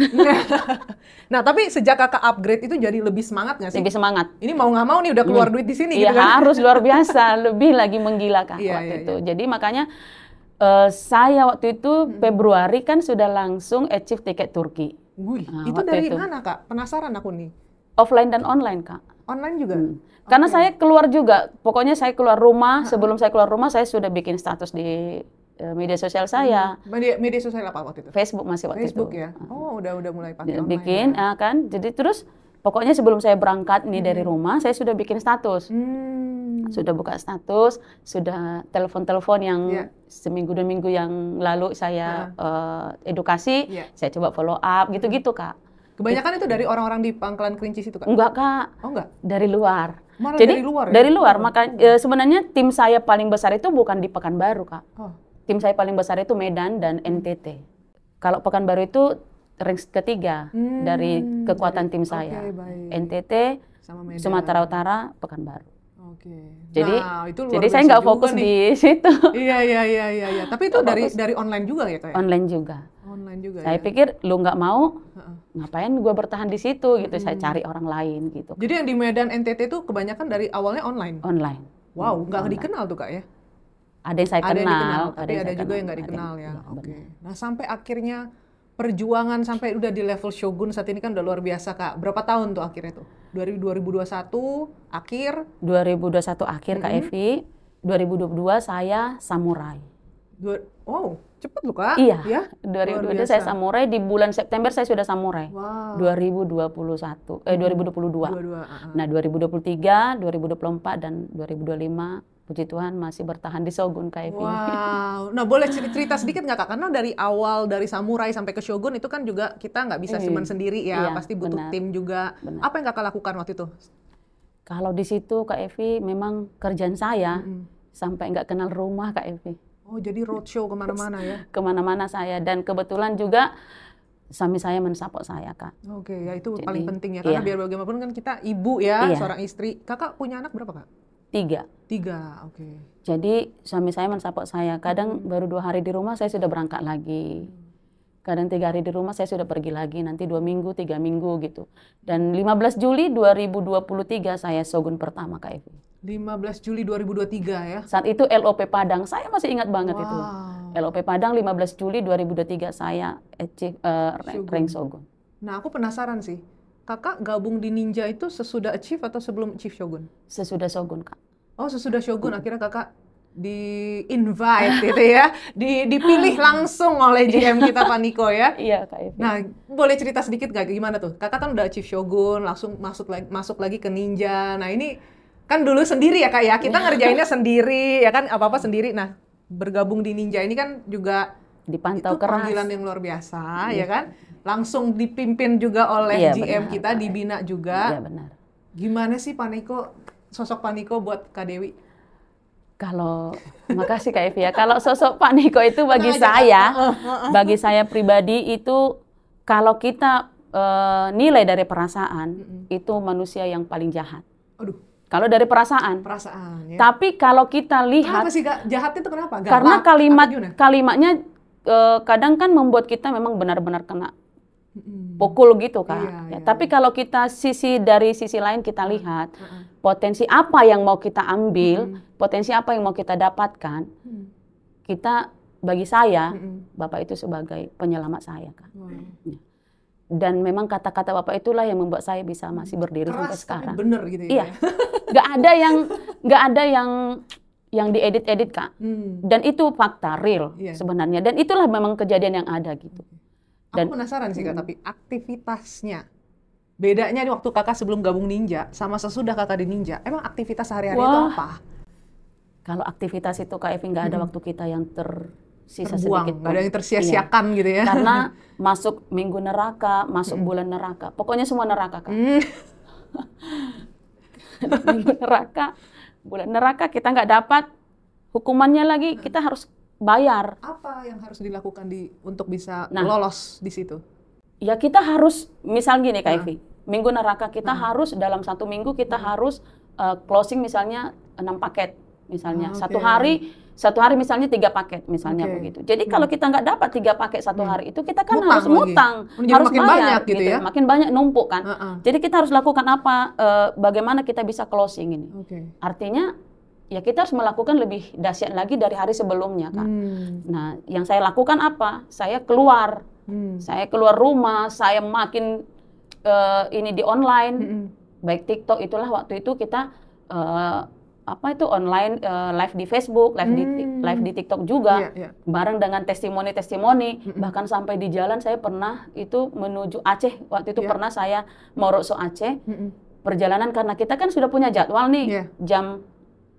[SPEAKER 1] Nah, tapi sejak Kakak upgrade itu jadi lebih semangat nggak sih?
[SPEAKER 2] Lebih semangat.
[SPEAKER 1] Ini mau nggak mau nih udah keluar duit di sini
[SPEAKER 2] Iya,
[SPEAKER 1] gitu kan.
[SPEAKER 2] harus luar biasa, lebih lagi menggila Kak
[SPEAKER 1] Iya,
[SPEAKER 2] waktu
[SPEAKER 1] iya,
[SPEAKER 2] itu. Jadi makanya saya waktu itu Februari kan sudah langsung achieve tiket Turki.
[SPEAKER 1] Wih,
[SPEAKER 2] Nah,
[SPEAKER 1] itu
[SPEAKER 2] waktu
[SPEAKER 1] dari
[SPEAKER 2] itu.
[SPEAKER 1] mana Kak? Penasaran aku nih.
[SPEAKER 2] Offline dan online Kak.
[SPEAKER 1] Online juga?
[SPEAKER 2] Karena saya keluar juga, pokoknya saya keluar rumah, sebelum saya keluar rumah saya sudah bikin status di media sosial saya.
[SPEAKER 1] Media sosial apa waktu itu?
[SPEAKER 2] Facebook masih waktu
[SPEAKER 1] Facebook
[SPEAKER 2] itu.
[SPEAKER 1] ya? Oh, udah mulai pakai online.
[SPEAKER 2] Bikin,
[SPEAKER 1] ya?
[SPEAKER 2] kan. Jadi terus pokoknya sebelum saya berangkat nih dari rumah, saya sudah bikin status. Sudah buka status, sudah telepon-telepon yang
[SPEAKER 1] Iya.
[SPEAKER 2] seminggu 2 minggu yang lalu saya edukasi,
[SPEAKER 1] Iya.
[SPEAKER 2] saya coba follow up, gitu-gitu Kak.
[SPEAKER 1] Kebanyakan itu dari orang-orang di Pangkalan Kerinci situ Kak?
[SPEAKER 2] Enggak Kak,
[SPEAKER 1] Oh enggak?
[SPEAKER 2] dari luar.
[SPEAKER 1] Malah
[SPEAKER 2] Jadi
[SPEAKER 1] dari luar ya?
[SPEAKER 2] dari luar, maka sebenarnya tim saya paling besar itu bukan di Pekanbaru Kak.
[SPEAKER 1] Oh.
[SPEAKER 2] Tim saya paling besar itu Medan dan NTT. Kalau Pekanbaru itu rank ketiga dari kekuatan tim saya.
[SPEAKER 1] Oke, baik.
[SPEAKER 2] NTT,
[SPEAKER 1] Sama Medan.
[SPEAKER 2] Sumatera Utara, Pekanbaru.
[SPEAKER 1] Oke.
[SPEAKER 2] Jadi,
[SPEAKER 1] Nah, itu luar
[SPEAKER 2] jadi saya
[SPEAKER 1] biasa
[SPEAKER 2] nggak
[SPEAKER 1] juga
[SPEAKER 2] fokus
[SPEAKER 1] nih.
[SPEAKER 2] di situ.
[SPEAKER 1] Iya. Tapi itu dari online juga ya Kak?
[SPEAKER 2] Online juga.
[SPEAKER 1] Online juga
[SPEAKER 2] Saya
[SPEAKER 1] ya?
[SPEAKER 2] pikir lu nggak mau, ngapain gue bertahan di situ gitu. Saya cari orang lain gitu.
[SPEAKER 1] Jadi yang di Medan NTT itu kebanyakan dari awalnya online?
[SPEAKER 2] Online.
[SPEAKER 1] Wow, nggak dikenal tuh Kak ya?
[SPEAKER 2] Ada yang saya
[SPEAKER 1] Ada yang dikenal,
[SPEAKER 2] kenal,
[SPEAKER 1] tapi
[SPEAKER 2] yang
[SPEAKER 1] ada
[SPEAKER 2] saya
[SPEAKER 1] juga
[SPEAKER 2] kenal.
[SPEAKER 1] yang nggak
[SPEAKER 2] Ada
[SPEAKER 1] dikenal ya.
[SPEAKER 2] iya,
[SPEAKER 1] Oke.
[SPEAKER 2] benar.
[SPEAKER 1] Nah, sampai akhirnya perjuangan sampai udah di level Shogun saat ini kan udah luar biasa Kak. Berapa tahun tuh akhirnya tuh? 2021 akhir,
[SPEAKER 2] 2021 akhir Kak Evi, 2022 saya samurai.
[SPEAKER 1] wow, cepet loh Kak.
[SPEAKER 2] Iya,
[SPEAKER 1] Ya?
[SPEAKER 2] 2022 saya samurai, di bulan September saya sudah samurai.
[SPEAKER 1] Wow.
[SPEAKER 2] 2021, 2022.
[SPEAKER 1] 22,
[SPEAKER 2] Nah 2023, 2024, dan 2025, puji Tuhan masih bertahan di Shogun Kak Evi.
[SPEAKER 1] Wow. Nah, boleh cerita sedikit nggak Kak? Karena dari awal, dari samurai sampai ke Shogun itu kan juga kita nggak bisa cuman sendiri ya.
[SPEAKER 2] Iya,
[SPEAKER 1] Pasti butuh
[SPEAKER 2] benar.
[SPEAKER 1] tim juga.
[SPEAKER 2] Benar.
[SPEAKER 1] Apa yang Kakak lakukan waktu itu?
[SPEAKER 2] Kalau di situ Kak Evi memang kerjaan saya sampai nggak kenal rumah Kak Evi.
[SPEAKER 1] Oh, jadi roadshow kemana-mana ya?
[SPEAKER 2] Kemana-mana saya, dan kebetulan juga suami saya mensupport saya, Kak.
[SPEAKER 1] Oke, ya itu
[SPEAKER 2] Jadi,
[SPEAKER 1] paling penting ya, karena
[SPEAKER 2] iya.
[SPEAKER 1] biar bagaimanapun kan kita ibu ya,
[SPEAKER 2] Iya.
[SPEAKER 1] seorang istri. Kakak punya anak berapa, Kak?
[SPEAKER 2] 3.
[SPEAKER 1] 3, oke.
[SPEAKER 2] Jadi suami saya mensupport saya. Kadang baru 2 hari di rumah saya sudah berangkat lagi. Kadang 3 hari di rumah saya sudah pergi lagi. Nanti 2 minggu, 3 minggu gitu. Dan 15 Juli 2023 saya shogun pertama, Kak Evi.
[SPEAKER 1] 15 Juli 2023 ya?
[SPEAKER 2] Saat itu LOP Padang, saya masih ingat banget itu.
[SPEAKER 1] Wow.
[SPEAKER 2] LOP Padang 15 Juli 2023 saya achieve rank shogun.
[SPEAKER 1] Nah, aku penasaran sih. Kakak gabung di Ninja itu sesudah achieve atau sebelum achieve shogun?
[SPEAKER 2] Sesudah shogun, Kak.
[SPEAKER 1] Oh, sesudah shogun akhirnya kakak di-invite gitu ya. Dipilih langsung oleh GM kita Pak Niko ya.
[SPEAKER 2] Iya, Kak Evi.
[SPEAKER 1] Nah, boleh cerita sedikit gak gimana tuh? Kakak kan udah achieve shogun, langsung masuk lagi ke Ninja. Nah, ini kan dulu sendiri ya, Kak ya. Kita ngerjainnya sendiri, ya kan, apa-apa sendiri. Nah, bergabung di Ninja ini kan juga
[SPEAKER 2] Dipantau
[SPEAKER 1] itu
[SPEAKER 2] keras.
[SPEAKER 1] panggilan yang luar biasa, ya kan? Langsung dipimpin juga oleh
[SPEAKER 2] Iya,
[SPEAKER 1] GM
[SPEAKER 2] benar,
[SPEAKER 1] kita,
[SPEAKER 2] Kak.
[SPEAKER 1] dibina juga.
[SPEAKER 2] Iya, benar.
[SPEAKER 1] Gimana sih Pak Niko, sosok Pak Niko buat Kak Dewi?
[SPEAKER 2] Kalau makasih Kak Evi ya. Kalau sosok Pak Niko itu bagi
[SPEAKER 1] Tenang aja,
[SPEAKER 2] saya,
[SPEAKER 1] Kak.
[SPEAKER 2] bagi saya pribadi itu kalau kita nilai dari perasaan itu manusia yang paling jahat.
[SPEAKER 1] Aduh,
[SPEAKER 2] Kalau dari perasaan.
[SPEAKER 1] perasaan ya.
[SPEAKER 2] Tapi kalau kita lihat,
[SPEAKER 1] Kenapa sih Kak? Jahatnya itu kenapa? Galak?
[SPEAKER 2] karena
[SPEAKER 1] Atau gimana?
[SPEAKER 2] kalimatnya kadang kan membuat kita memang benar-benar kena pukul gitu Kak.
[SPEAKER 1] Iya,
[SPEAKER 2] Ya,
[SPEAKER 1] iya,
[SPEAKER 2] tapi kalau kita dari sisi lain kita lihat potensi apa yang mau kita ambil, potensi apa yang mau kita dapatkan, kita bagi saya Bapak itu sebagai penyelamat saya Kak.
[SPEAKER 1] Wow.
[SPEAKER 2] Ya. Dan memang kata-kata Bapak itulah yang membuat saya bisa masih berdiri sampai
[SPEAKER 1] Keras
[SPEAKER 2] sekarang.
[SPEAKER 1] tapi bener gitu ya.
[SPEAKER 2] Iya, nggak ada yang diedit-edit Kak. Dan itu fakta real
[SPEAKER 1] Iya.
[SPEAKER 2] sebenarnya. Dan itulah memang kejadian yang ada gitu. Dan
[SPEAKER 1] Aku penasaran sih Kak, tapi aktivitasnya. Bedanya nih waktu Kakak sebelum gabung Ninja sama sesudah Kakak di Ninja, emang aktivitas sehari-hari itu
[SPEAKER 2] Wah.
[SPEAKER 1] apa?
[SPEAKER 2] kalau aktivitas itu Kak Evi nggak ada waktu kita yang tersisa
[SPEAKER 1] Terbuang,
[SPEAKER 2] sedikit
[SPEAKER 1] nggak ada
[SPEAKER 2] pun.
[SPEAKER 1] yang tersia-siakan gitu ya.
[SPEAKER 2] Karena masuk minggu neraka, masuk bulan neraka. Pokoknya semua neraka Kak. Minggu neraka, bulan neraka kita nggak dapat. Hukumannya lagi kita harus bayar.
[SPEAKER 1] Apa yang harus dilakukan untuk bisa
[SPEAKER 2] Nah.
[SPEAKER 1] lolos di situ?
[SPEAKER 2] Ya kita harus, misal gini Kak Evi, minggu neraka kita harus dalam 1 minggu kita harus closing misalnya 6 paket misalnya.
[SPEAKER 1] Oke.
[SPEAKER 2] Satu hari misalnya 3 paket misalnya
[SPEAKER 1] Oke.
[SPEAKER 2] begitu. Jadi kalau kita nggak dapat 3 paket satu hari itu kita kan
[SPEAKER 1] Ngutang
[SPEAKER 2] harus
[SPEAKER 1] lagi.
[SPEAKER 2] ngutang,
[SPEAKER 1] Jadi
[SPEAKER 2] harus
[SPEAKER 1] makin
[SPEAKER 2] bayar
[SPEAKER 1] banyak gitu ya?
[SPEAKER 2] Makin banyak numpuk kan.
[SPEAKER 1] Heeh.
[SPEAKER 2] Jadi kita harus lakukan apa? Bagaimana kita bisa closing ini?
[SPEAKER 1] Oke.
[SPEAKER 2] Artinya ya kita harus melakukan lebih dahsyat lagi dari hari sebelumnya Kak. Nah, yang saya lakukan apa? Saya keluar. Saya keluar rumah, saya makin ini di online, baik TikTok, itulah waktu itu kita online live di Facebook, live di TikTok juga,
[SPEAKER 1] Iya, iya.
[SPEAKER 2] bareng dengan testimoni-testimoni, bahkan sampai di jalan saya pernah itu menuju Aceh, waktu itu
[SPEAKER 1] Iya.
[SPEAKER 2] pernah saya mau roadshow Aceh, perjalanan karena kita kan sudah punya jadwal nih,
[SPEAKER 1] Iya.
[SPEAKER 2] jam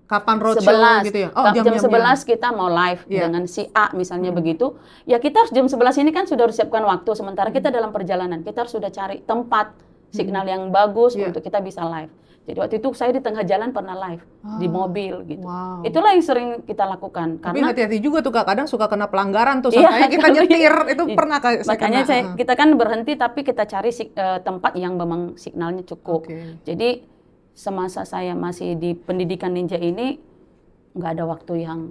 [SPEAKER 1] Kapan roadshow
[SPEAKER 2] 11
[SPEAKER 1] gitu ya?
[SPEAKER 2] jam 11 kita mau live
[SPEAKER 1] Iya.
[SPEAKER 2] dengan si A misalnya begitu. Ya kita harus jam 11 ini kan sudah siapkan waktu. Sementara kita dalam perjalanan, kita harus sudah cari tempat signal yang bagus
[SPEAKER 1] Iya.
[SPEAKER 2] untuk kita bisa live. Jadi waktu itu saya di tengah jalan pernah live di mobil gitu.
[SPEAKER 1] Wow.
[SPEAKER 2] Itulah yang sering kita lakukan
[SPEAKER 1] Tapi
[SPEAKER 2] karena
[SPEAKER 1] hati-hati juga tuh Kak, kadang suka kena pelanggaran tuh.
[SPEAKER 2] Iya,
[SPEAKER 1] Sampai kita nyetir, itu pernah Kak, saya
[SPEAKER 2] makanya
[SPEAKER 1] kena.
[SPEAKER 2] kita kan berhenti tapi kita cari tempat yang memang signalnya cukup.
[SPEAKER 1] Oke.
[SPEAKER 2] Jadi semasa saya masih di pendidikan Ninja ini nggak ada waktu yang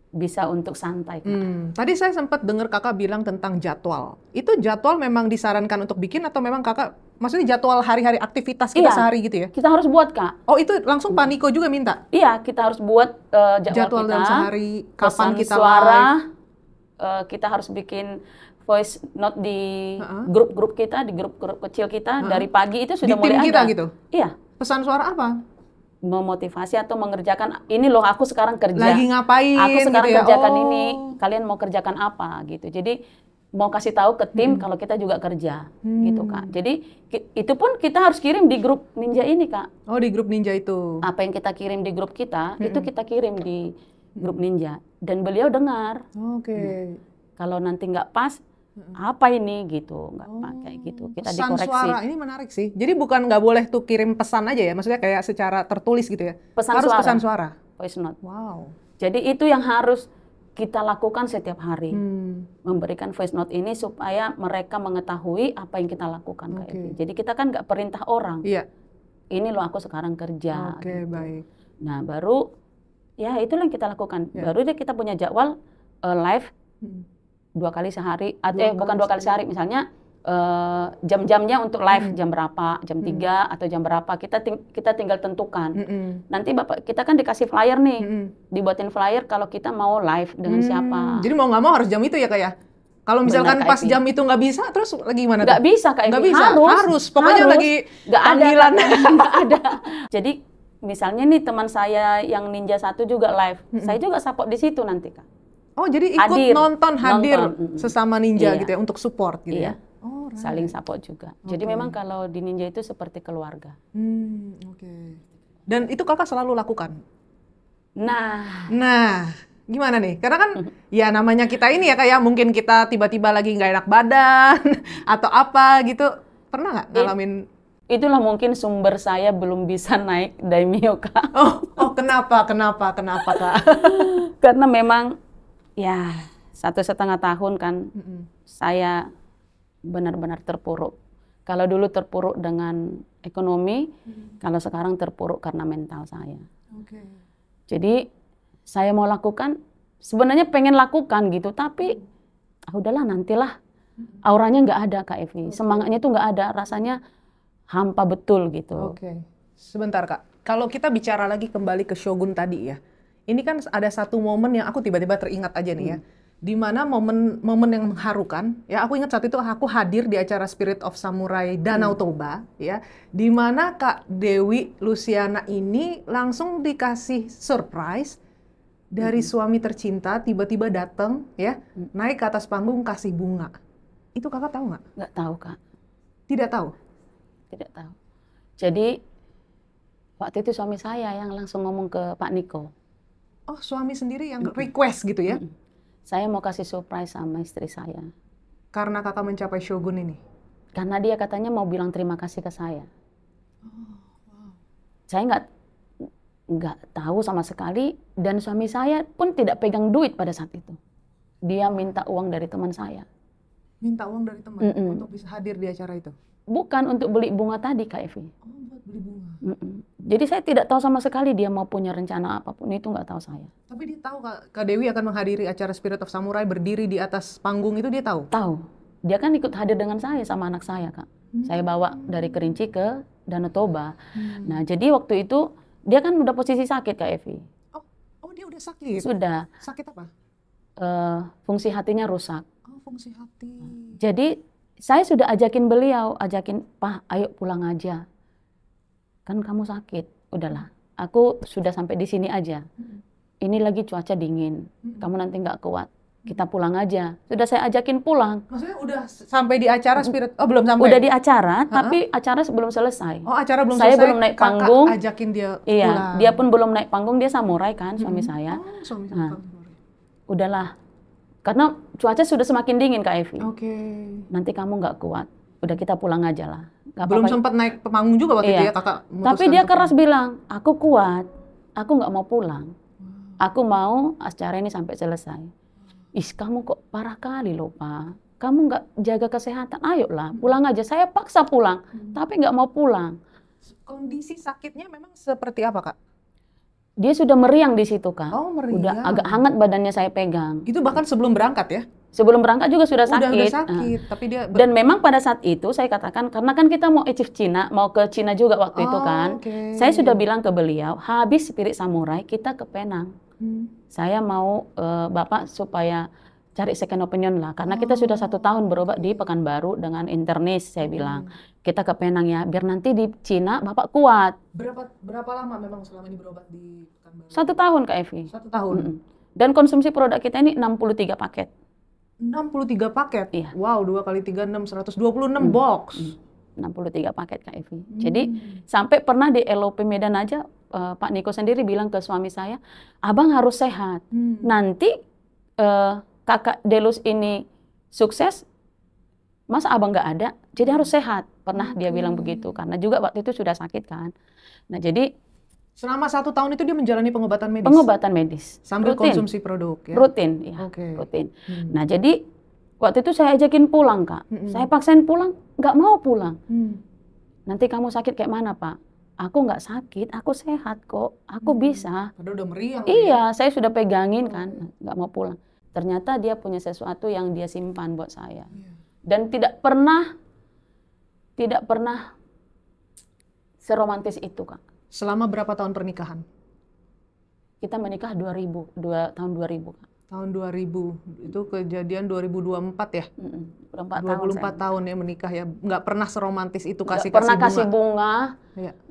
[SPEAKER 2] bisa untuk santai. Kak.
[SPEAKER 1] Tadi saya sempat dengar Kakak bilang tentang jadwal. Itu jadwal memang disarankan untuk bikin atau memang Kakak, maksudnya jadwal hari-hari aktivitas kita
[SPEAKER 2] Iya.
[SPEAKER 1] sehari gitu ya?
[SPEAKER 2] Kita harus buat Kak.
[SPEAKER 1] Oh itu langsung Pak Niko juga minta?
[SPEAKER 2] Iya, kita harus buat jadwal kita.
[SPEAKER 1] Dalam sehari, kapan
[SPEAKER 2] pesan
[SPEAKER 1] kita
[SPEAKER 2] suara,
[SPEAKER 1] live?
[SPEAKER 2] Kita harus bikin voice note di grup-grup kita, di grup-grup kecil kita. Dari pagi itu sudah
[SPEAKER 1] Di
[SPEAKER 2] mulai
[SPEAKER 1] tim kita
[SPEAKER 2] ada.
[SPEAKER 1] gitu?
[SPEAKER 2] Iya,
[SPEAKER 1] Pesan suara apa?
[SPEAKER 2] memotivasi atau mengerjakan, ini loh aku sekarang kerja.
[SPEAKER 1] Lagi ngapain
[SPEAKER 2] Aku sekarang
[SPEAKER 1] gitu ya?
[SPEAKER 2] kerjakan
[SPEAKER 1] Oh.
[SPEAKER 2] ini, kalian mau kerjakan apa gitu. Jadi mau kasih tahu ke tim kalau kita juga kerja gitu Kak. Jadi itu pun kita harus kirim di grup Ninja ini Kak.
[SPEAKER 1] Oh di grup Ninja itu?
[SPEAKER 2] Apa yang kita kirim di grup kita, itu kita kirim di grup Ninja. Dan beliau dengar,
[SPEAKER 1] Oke.
[SPEAKER 2] kalau nanti nggak pas, apa ini gitu, nggak pakai gitu. Kita
[SPEAKER 1] Pesan
[SPEAKER 2] dikoreksi.
[SPEAKER 1] suara ini menarik sih. Jadi bukan nggak boleh tuh kirim pesan aja ya, maksudnya kayak secara tertulis gitu ya?
[SPEAKER 2] Pesan
[SPEAKER 1] Harus
[SPEAKER 2] suara.
[SPEAKER 1] pesan suara?
[SPEAKER 2] Voice note.
[SPEAKER 1] Wow.
[SPEAKER 2] Jadi itu yang harus kita lakukan setiap hari. Memberikan voice note ini supaya mereka mengetahui apa yang kita lakukan, Kak Evi. Jadi kita kan nggak perintah orang.
[SPEAKER 1] Iya.
[SPEAKER 2] Ini loh aku sekarang kerja.
[SPEAKER 1] Oke, baik.
[SPEAKER 2] Nah, baru ya itulah yang kita lakukan. Baru deh kita punya jadwal live 2 kali sehari. Bukan 2 kali sehari, misalnya jam-jamnya untuk live jam berapa, jam 3 atau jam berapa, kita tinggal tentukan. Nanti Bapak kita kan dikasih flyer nih, dibuatin flyer kalau kita mau live dengan siapa.
[SPEAKER 1] Jadi mau nggak mau harus jam itu ya Kak ya? Kalau misalkan
[SPEAKER 2] Benar, Kak
[SPEAKER 1] pas
[SPEAKER 2] Evi.
[SPEAKER 1] jam itu nggak bisa, terus gimana?
[SPEAKER 2] Nggak bisa, Kak Evi.
[SPEAKER 1] Nggak bisa, harus. Pokoknya lagi
[SPEAKER 2] nggak
[SPEAKER 1] panggilan.
[SPEAKER 2] nggak ada. Jadi misalnya nih teman saya yang Ninja 1 juga live, saya juga support di situ nanti, Kak.
[SPEAKER 1] Oh, jadi ikut hadir sesama Ninja gitu ya untuk support gitu ya?
[SPEAKER 2] Oh, saling support juga. Jadi memang kalau di Ninja itu seperti keluarga.
[SPEAKER 1] Oke. Dan itu Kakak selalu lakukan?
[SPEAKER 2] Nah,
[SPEAKER 1] gimana nih? Karena kan ya namanya kita ini ya kayak mungkin kita tiba-tiba lagi nggak enak badan atau apa gitu. Pernah nggak ngalamin?
[SPEAKER 2] Itulah mungkin sumber saya belum bisa naik Daimyo, Kak.
[SPEAKER 1] Oh, kenapa Kak?
[SPEAKER 2] Karena memang ya 1,5 tahun kan saya benar-benar terpuruk. Kalau dulu terpuruk dengan ekonomi, kalau sekarang terpuruk karena mental saya. Jadi saya mau lakukan, sebenarnya pengen lakukan gitu, tapi udahlah nantilah. Auranya nggak ada, Kak Evi. Semangatnya tuh nggak ada, rasanya hampa betul gitu.
[SPEAKER 1] Sebentar Kak, kalau kita bicara lagi kembali ke Shogun tadi ya, ini kan ada satu momen yang aku tiba-tiba teringat aja nih ya. Di mana momen yang mengharukan ya, aku ingat saat itu aku hadir di acara Spirit of Samurai Danau Toba ya, di mana Kak Dewi Luciana ini langsung dikasih surprise dari suami tercinta, tiba-tiba datang ya, naik ke atas panggung kasih bunga. Itu Kakak tahu nggak?
[SPEAKER 2] Nggak tahu, Kak.
[SPEAKER 1] Tidak tahu?
[SPEAKER 2] Tidak tahu. Jadi waktu itu suami saya yang langsung ngomong ke Pak Niko.
[SPEAKER 1] Oh, suami sendiri yang request gitu ya?
[SPEAKER 2] Saya mau kasih surprise sama istri saya.
[SPEAKER 1] Karena Kakak mencapai Shogun ini?
[SPEAKER 2] Karena dia katanya mau bilang terima kasih ke saya. Saya nggak tahu sama sekali, dan suami saya pun tidak pegang duit pada saat itu. Dia minta uang dari teman saya.
[SPEAKER 1] Minta uang dari teman untuk bisa hadir di acara itu?
[SPEAKER 2] Bukan untuk beli bunga tadi, Kak Evi.
[SPEAKER 1] Oh, buat beli bunga.
[SPEAKER 2] Jadi saya tidak tahu sama sekali dia mau punya rencana apapun, itu nggak tahu saya.
[SPEAKER 1] Tapi dia tahu Kak Dewi akan menghadiri acara Spirit of Samurai, berdiri di atas panggung itu, dia tahu?
[SPEAKER 2] Tahu. Dia kan ikut hadir dengan saya sama anak saya, Kak. Saya bawa dari Kerinci ke Danau Toba. Nah, jadi waktu itu dia kan udah posisi sakit, Kak Evi.
[SPEAKER 1] Oh, dia udah sakit?
[SPEAKER 2] Sudah.
[SPEAKER 1] Sakit apa?
[SPEAKER 2] Fungsi hatinya rusak.
[SPEAKER 1] Oh, fungsi hati.
[SPEAKER 2] Jadi saya sudah ajakin beliau, Pak, ayo pulang aja. Kan kamu sakit, udahlah. Aku sudah sampai di sini aja. Ini lagi cuaca dingin, kamu nanti nggak kuat. Kita pulang aja. Sudah saya ajakin pulang.
[SPEAKER 1] Maksudnya udah sampai di acara Spirit? Oh, belum sampai?
[SPEAKER 2] Udah di acara, tapi acara belum selesai.
[SPEAKER 1] Oh, acara belum
[SPEAKER 2] saya
[SPEAKER 1] selesai.
[SPEAKER 2] Saya belum naik panggung.
[SPEAKER 1] Kakak ajakin dia pulang.
[SPEAKER 2] Iya, dia pun belum naik panggung, dia samurai kan, suami saya.
[SPEAKER 1] Oh, suami
[SPEAKER 2] saya. Udahlah. Karena cuaca sudah semakin dingin, Kak Evi. Nanti kamu nggak kuat. Udah kita pulang aja lah. Gak
[SPEAKER 1] belum sempat naik panggung juga waktu itu ya Kakak?
[SPEAKER 2] Tapi dia keras bilang, aku kuat. Aku nggak mau pulang. Aku mau acara ini sampai selesai. Kamu kok parah kali loh, Pak. Kamu nggak jaga kesehatan. Ayolah, pulang aja. Saya paksa pulang, tapi nggak mau pulang.
[SPEAKER 1] Kondisi sakitnya memang seperti apa, Kak?
[SPEAKER 2] Dia sudah meriang di situ, Kak.
[SPEAKER 1] Oh, meriang.
[SPEAKER 2] Udah agak hangat badannya saya pegang.
[SPEAKER 1] Itu bahkan sebelum berangkat ya?
[SPEAKER 2] Sebelum berangkat juga sudah sakit.
[SPEAKER 1] Udah sakit, tapi dia...
[SPEAKER 2] Dan memang pada saat itu saya katakan, karena kan kita mau achieve Cina, mau ke Cina juga waktu itu kan. Saya sudah bilang ke beliau, habis Spirit Samurai kita ke Penang. Saya mau Bapak supaya cari second opinion lah, karena kita sudah 1 tahun berobat di Pekanbaru dengan internis. Saya bilang kita ke Penang ya, biar nanti di Cina Bapak kuat.
[SPEAKER 1] Berapa lama memang selama ini berobat di Pekanbaru?
[SPEAKER 2] 1 tahun, Kak Evi.
[SPEAKER 1] 1 tahun.
[SPEAKER 2] Dan konsumsi produk kita ini 63 paket.
[SPEAKER 1] 63 paket?
[SPEAKER 2] Iya.
[SPEAKER 1] Wow, 2 kali 3, 6, 126 box.
[SPEAKER 2] 63 paket, Kak Evi. Jadi sampai pernah di LOP Medan aja Pak Niko sendiri bilang ke suami saya, abang harus sehat. Nanti kakak Delus ini sukses, masa abang nggak ada? Jadi harus sehat. Pernah dia bilang begitu, karena juga waktu itu sudah sakit kan. Nah jadi
[SPEAKER 1] Selama 1 tahun itu dia menjalani pengobatan medis?
[SPEAKER 2] Pengobatan medis.
[SPEAKER 1] Sambil
[SPEAKER 2] rutin.
[SPEAKER 1] konsumsi produk ya?
[SPEAKER 2] Rutin, ya.
[SPEAKER 1] Oke.
[SPEAKER 2] Rutin. Nah, jadi waktu itu saya ajakin pulang, Kak. Saya paksain pulang, nggak mau pulang. Nanti kamu sakit kayak mana, Pak? Aku nggak sakit, aku sehat kok. Aku bisa.
[SPEAKER 1] Padahal udah meriang.
[SPEAKER 2] Iya, saya sudah pegangin kan, nggak mau pulang. Ternyata dia punya sesuatu yang dia simpan buat saya. Dan tidak pernah seromantis itu, Kak.
[SPEAKER 1] Selama berapa tahun pernikahan?
[SPEAKER 2] Kita menikah tahun 2000, Kak.
[SPEAKER 1] Tahun 2000, itu kejadian 2024 ya? 24 tahun ya menikah ya, nggak pernah seromantis itu kasih bunga.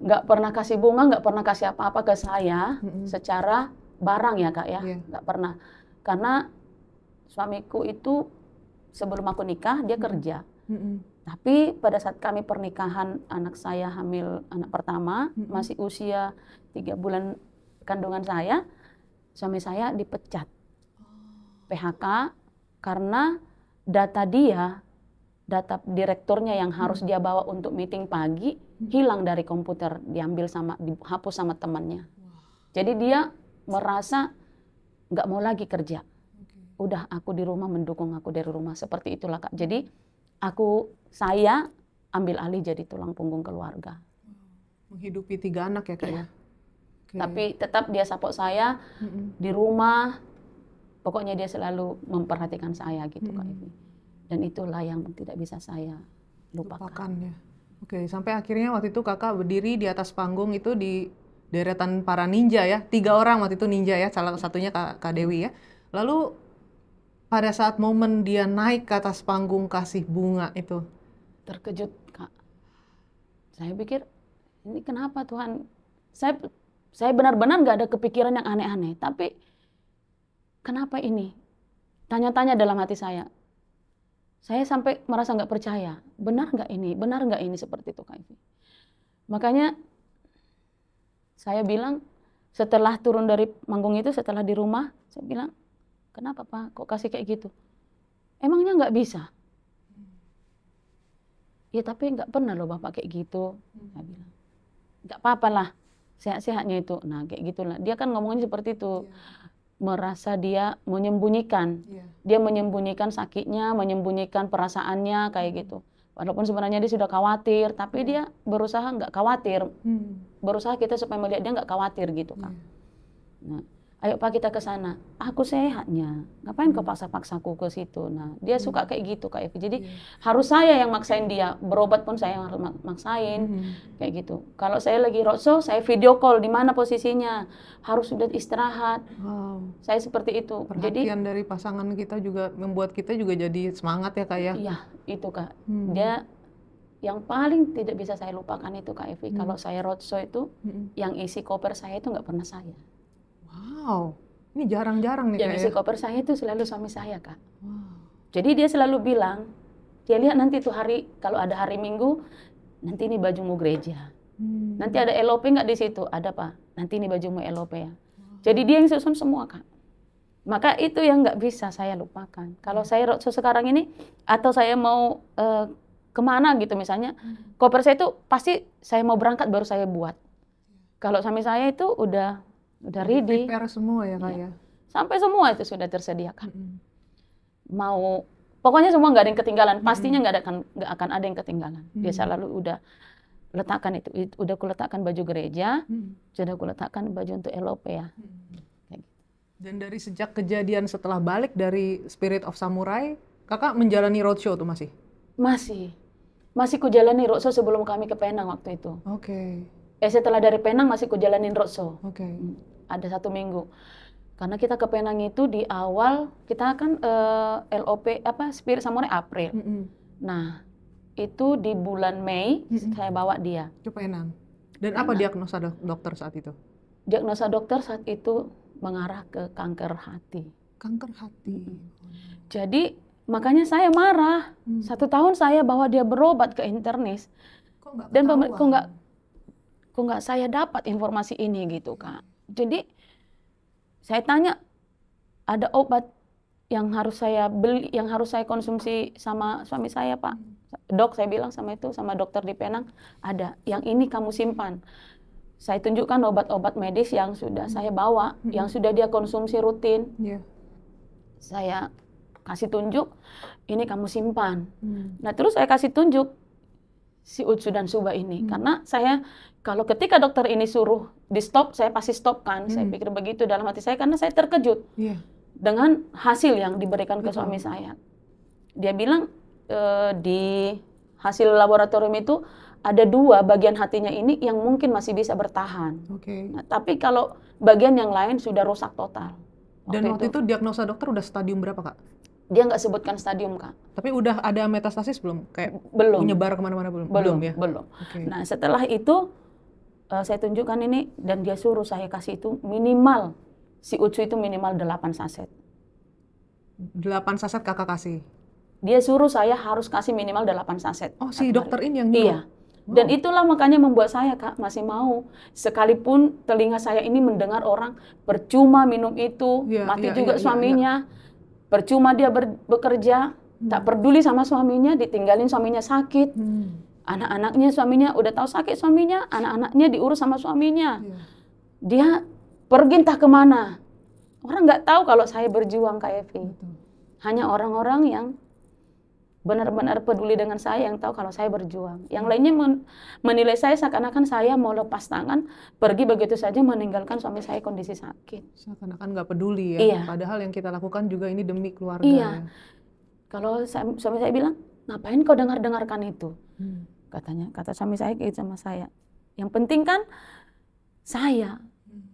[SPEAKER 2] Nggak pernah kasih bunga, nggak pernah kasih apa-apa ke saya secara barang ya, Kak ya, nggak pernah. Karena suamiku itu sebelum aku nikah dia kerja. Tapi pada saat kami pernikahan, anak saya hamil anak pertama, masih usia 3 bulan kandungan saya, suami saya dipecat. PHK karena data direkturnya yang harus dia bawa untuk meeting pagi hilang dari komputer, dihapus sama temannya. Jadi dia merasa nggak mau lagi kerja. Udah aku di rumah, mendukung aku dari rumah, seperti itulah, Kak. Jadi saya ambil alih jadi tulang punggung keluarga.
[SPEAKER 1] Menghidupi 3 anak ya, Kak ya?
[SPEAKER 2] Tapi tetap dia support saya di rumah. Pokoknya dia selalu memperhatikan saya gitu, Kak Evi. Dan itulah yang tidak bisa saya lupakan
[SPEAKER 1] ya. Oke, sampai akhirnya waktu itu Kakak berdiri di atas panggung itu di deretan para ninja ya. 3 orang waktu itu ninja ya, salah satunya Kak Dewi ya. Lalu pada saat momen dia naik ke atas panggung kasih bunga itu.
[SPEAKER 2] Terkejut, Kak. Saya pikir, ini kenapa Tuhan? Saya benar-benar nggak ada kepikiran yang aneh-aneh, tapi kenapa ini? Tanya-tanya dalam hati saya. Saya sampai merasa nggak percaya. Benar nggak ini? Benar nggak ini? Seperti itu, Kak Evi. Makanya saya bilang, setelah turun dari panggung itu, setelah di rumah, saya bilang, kenapa Pak? Kok kasih kayak gitu? Emangnya nggak bisa? Ya tapi nggak pernah loh Bapak kayak gitu. Saya bilang, nggak apa-apa lah. Sehat-sehatnya itu. Nah kayak gitulah. Dia kan ngomongnya seperti itu. Merasa dia menyembunyikan. Dia menyembunyikan sakitnya, menyembunyikan perasaannya kayak gitu. Walaupun sebenarnya dia sudah khawatir, tapi dia berusaha nggak khawatir. Berusaha kita supaya melihat dia nggak khawatir gitu, Kak. Nah, ayo Pak kita ke sana. Aku sehatnya. Ngapain kau paksa-paksaku ke situ? Nah, dia suka kayak gitu, Kak Evi. Jadi harus saya yang maksain dia. Berobat pun saya yang harus maksain. Kayak gitu. Kalau saya lagi roadshow, saya video call di mana posisinya. Harus sudah istirahat.
[SPEAKER 1] Wow.
[SPEAKER 2] Saya seperti itu.
[SPEAKER 1] Perhatian dari pasangan kita juga membuat kita juga jadi semangat ya, Kak ya?
[SPEAKER 2] Iya, itu Kak. Dia yang paling tidak bisa saya lupakan itu, Kak Evi. Kalau saya roadshow itu, yang isi koper saya itu nggak pernah saya.
[SPEAKER 1] Wow, ini jarang-jarang nih
[SPEAKER 2] yang
[SPEAKER 1] Kak
[SPEAKER 2] isi
[SPEAKER 1] ya?
[SPEAKER 2] koper saya itu selalu suami saya, Kak.
[SPEAKER 1] Wow.
[SPEAKER 2] Jadi dia selalu bilang, dia lihat nanti tuh kalau ada hari Minggu, nanti ini bajumu gereja. Nanti ada LOP nggak di situ? Ada Pak. Nanti ini bajumu LOP ya. Jadi dia yang susun semua, Kak. Maka itu yang nggak bisa saya lupakan. Kalau saya roadshow sekarang ini, atau saya mau kemana gitu misalnya, koper saya itu pasti saya mau berangkat baru saya buat. Kalau suami saya itu udah ready.
[SPEAKER 1] Prepare semua ya, Kak ya?
[SPEAKER 2] Sampai semua itu sudah tersediakan. Pokoknya semua nggak ada yang ketinggalan. Pastinya nggak akan ada yang ketinggalan. Dia selalu udah letakkan itu. Udah aku letakkan baju gereja, sudah aku letakkan baju untuk LOP ya.
[SPEAKER 1] Dan dari sejak kejadian setelah balik dari Spirit of Samurai, Kakak menjalani roadshow tuh masih?
[SPEAKER 2] Masih ku jalani roadshow sebelum kami ke Penang waktu itu.
[SPEAKER 1] Oke.
[SPEAKER 2] Setelah dari Penang masih ku jalanin roadshow.
[SPEAKER 1] Oke.
[SPEAKER 2] Ada 1 minggu. Karena kita ke Penang itu di awal, kita kan LOP, Spirit Samurai April. Nah, itu di bulan Mei, saya bawa dia.
[SPEAKER 1] Ke Penang. Dan apa diagnosa dokter saat itu?
[SPEAKER 2] Diagnosa dokter saat itu mengarah ke kanker hati.
[SPEAKER 1] Kanker hati.
[SPEAKER 2] Jadi, makanya saya marah. 1 tahun saya bawa dia berobat ke internis. Dan kok nggak saya dapat informasi ini gitu, Kak. Jadi saya tanya, ada obat yang harus saya beli, yang harus saya konsumsi sama suami saya, Pak. Dok, saya bilang sama dokter di Penang, ada. Yang ini kamu simpan. Saya tunjukkan obat-obat medis yang sudah saya bawa, yang sudah dia konsumsi rutin.
[SPEAKER 1] Iya.
[SPEAKER 2] Saya kasih tunjuk, ini kamu simpan. Nah terus saya kasih tunjuk si Utsu dan Suba ini. Karena saya, kalau ketika dokter ini suruh di stop, saya pasti stop kan. Saya pikir begitu dalam hati saya, karena saya terkejut dengan hasil yang diberikan ke suami saya. Dia bilang di hasil laboratorium itu ada 2 bagian hatinya ini yang mungkin masih bisa bertahan. Nah, tapi kalau bagian yang lain sudah rusak total.
[SPEAKER 1] Dan waktu itu diagnosa dokter udah stadium berapa, Kak?
[SPEAKER 2] Dia nggak sebutkan stadium, Kak.
[SPEAKER 1] Tapi udah ada metastasis belum? Kayak
[SPEAKER 2] belum.
[SPEAKER 1] Menyebar kemana-mana belum?
[SPEAKER 2] Belum ya?
[SPEAKER 1] Belum.
[SPEAKER 2] Nah, setelah itu saya tunjukkan ini dan dia suruh saya kasih itu minimal, si Utsu itu minimal 8 saset.
[SPEAKER 1] 8 saset Kakak kasih?
[SPEAKER 2] Dia suruh saya harus kasih minimal 8 saset.
[SPEAKER 1] Oh, si dokter ini yang nyuruh?
[SPEAKER 2] Iya. Dan itulah makanya membuat saya, Kak, masih mau. Sekalipun telinga saya ini mendengar orang percuma minum itu, mati juga suaminya, percuma dia bekerja, tak peduli sama suaminya, ditinggalin suaminya sakit. Anak-anaknya suaminya udah tahu sakit suaminya, anak-anaknya diurus sama suaminya. Dia pergi entah kemana. Orang nggak tahu kalau saya berjuang, Kak Evi. Hanya orang-orang yang benar-benar peduli dengan saya yang tahu kalau saya berjuang. Yang lainnya menilai saya seakan-akan saya mau lepas tangan, pergi begitu saja meninggalkan suami saya kondisi sakit.
[SPEAKER 1] Seakan-akan nggak peduli ya.
[SPEAKER 2] Iya.
[SPEAKER 1] Padahal yang kita lakukan juga ini demi keluarga.
[SPEAKER 2] Iya. Kalau suami saya bilang, ngapain kau dengar-dengarkan itu? Kata suami saya gitu sama saya. Yang penting kan saya,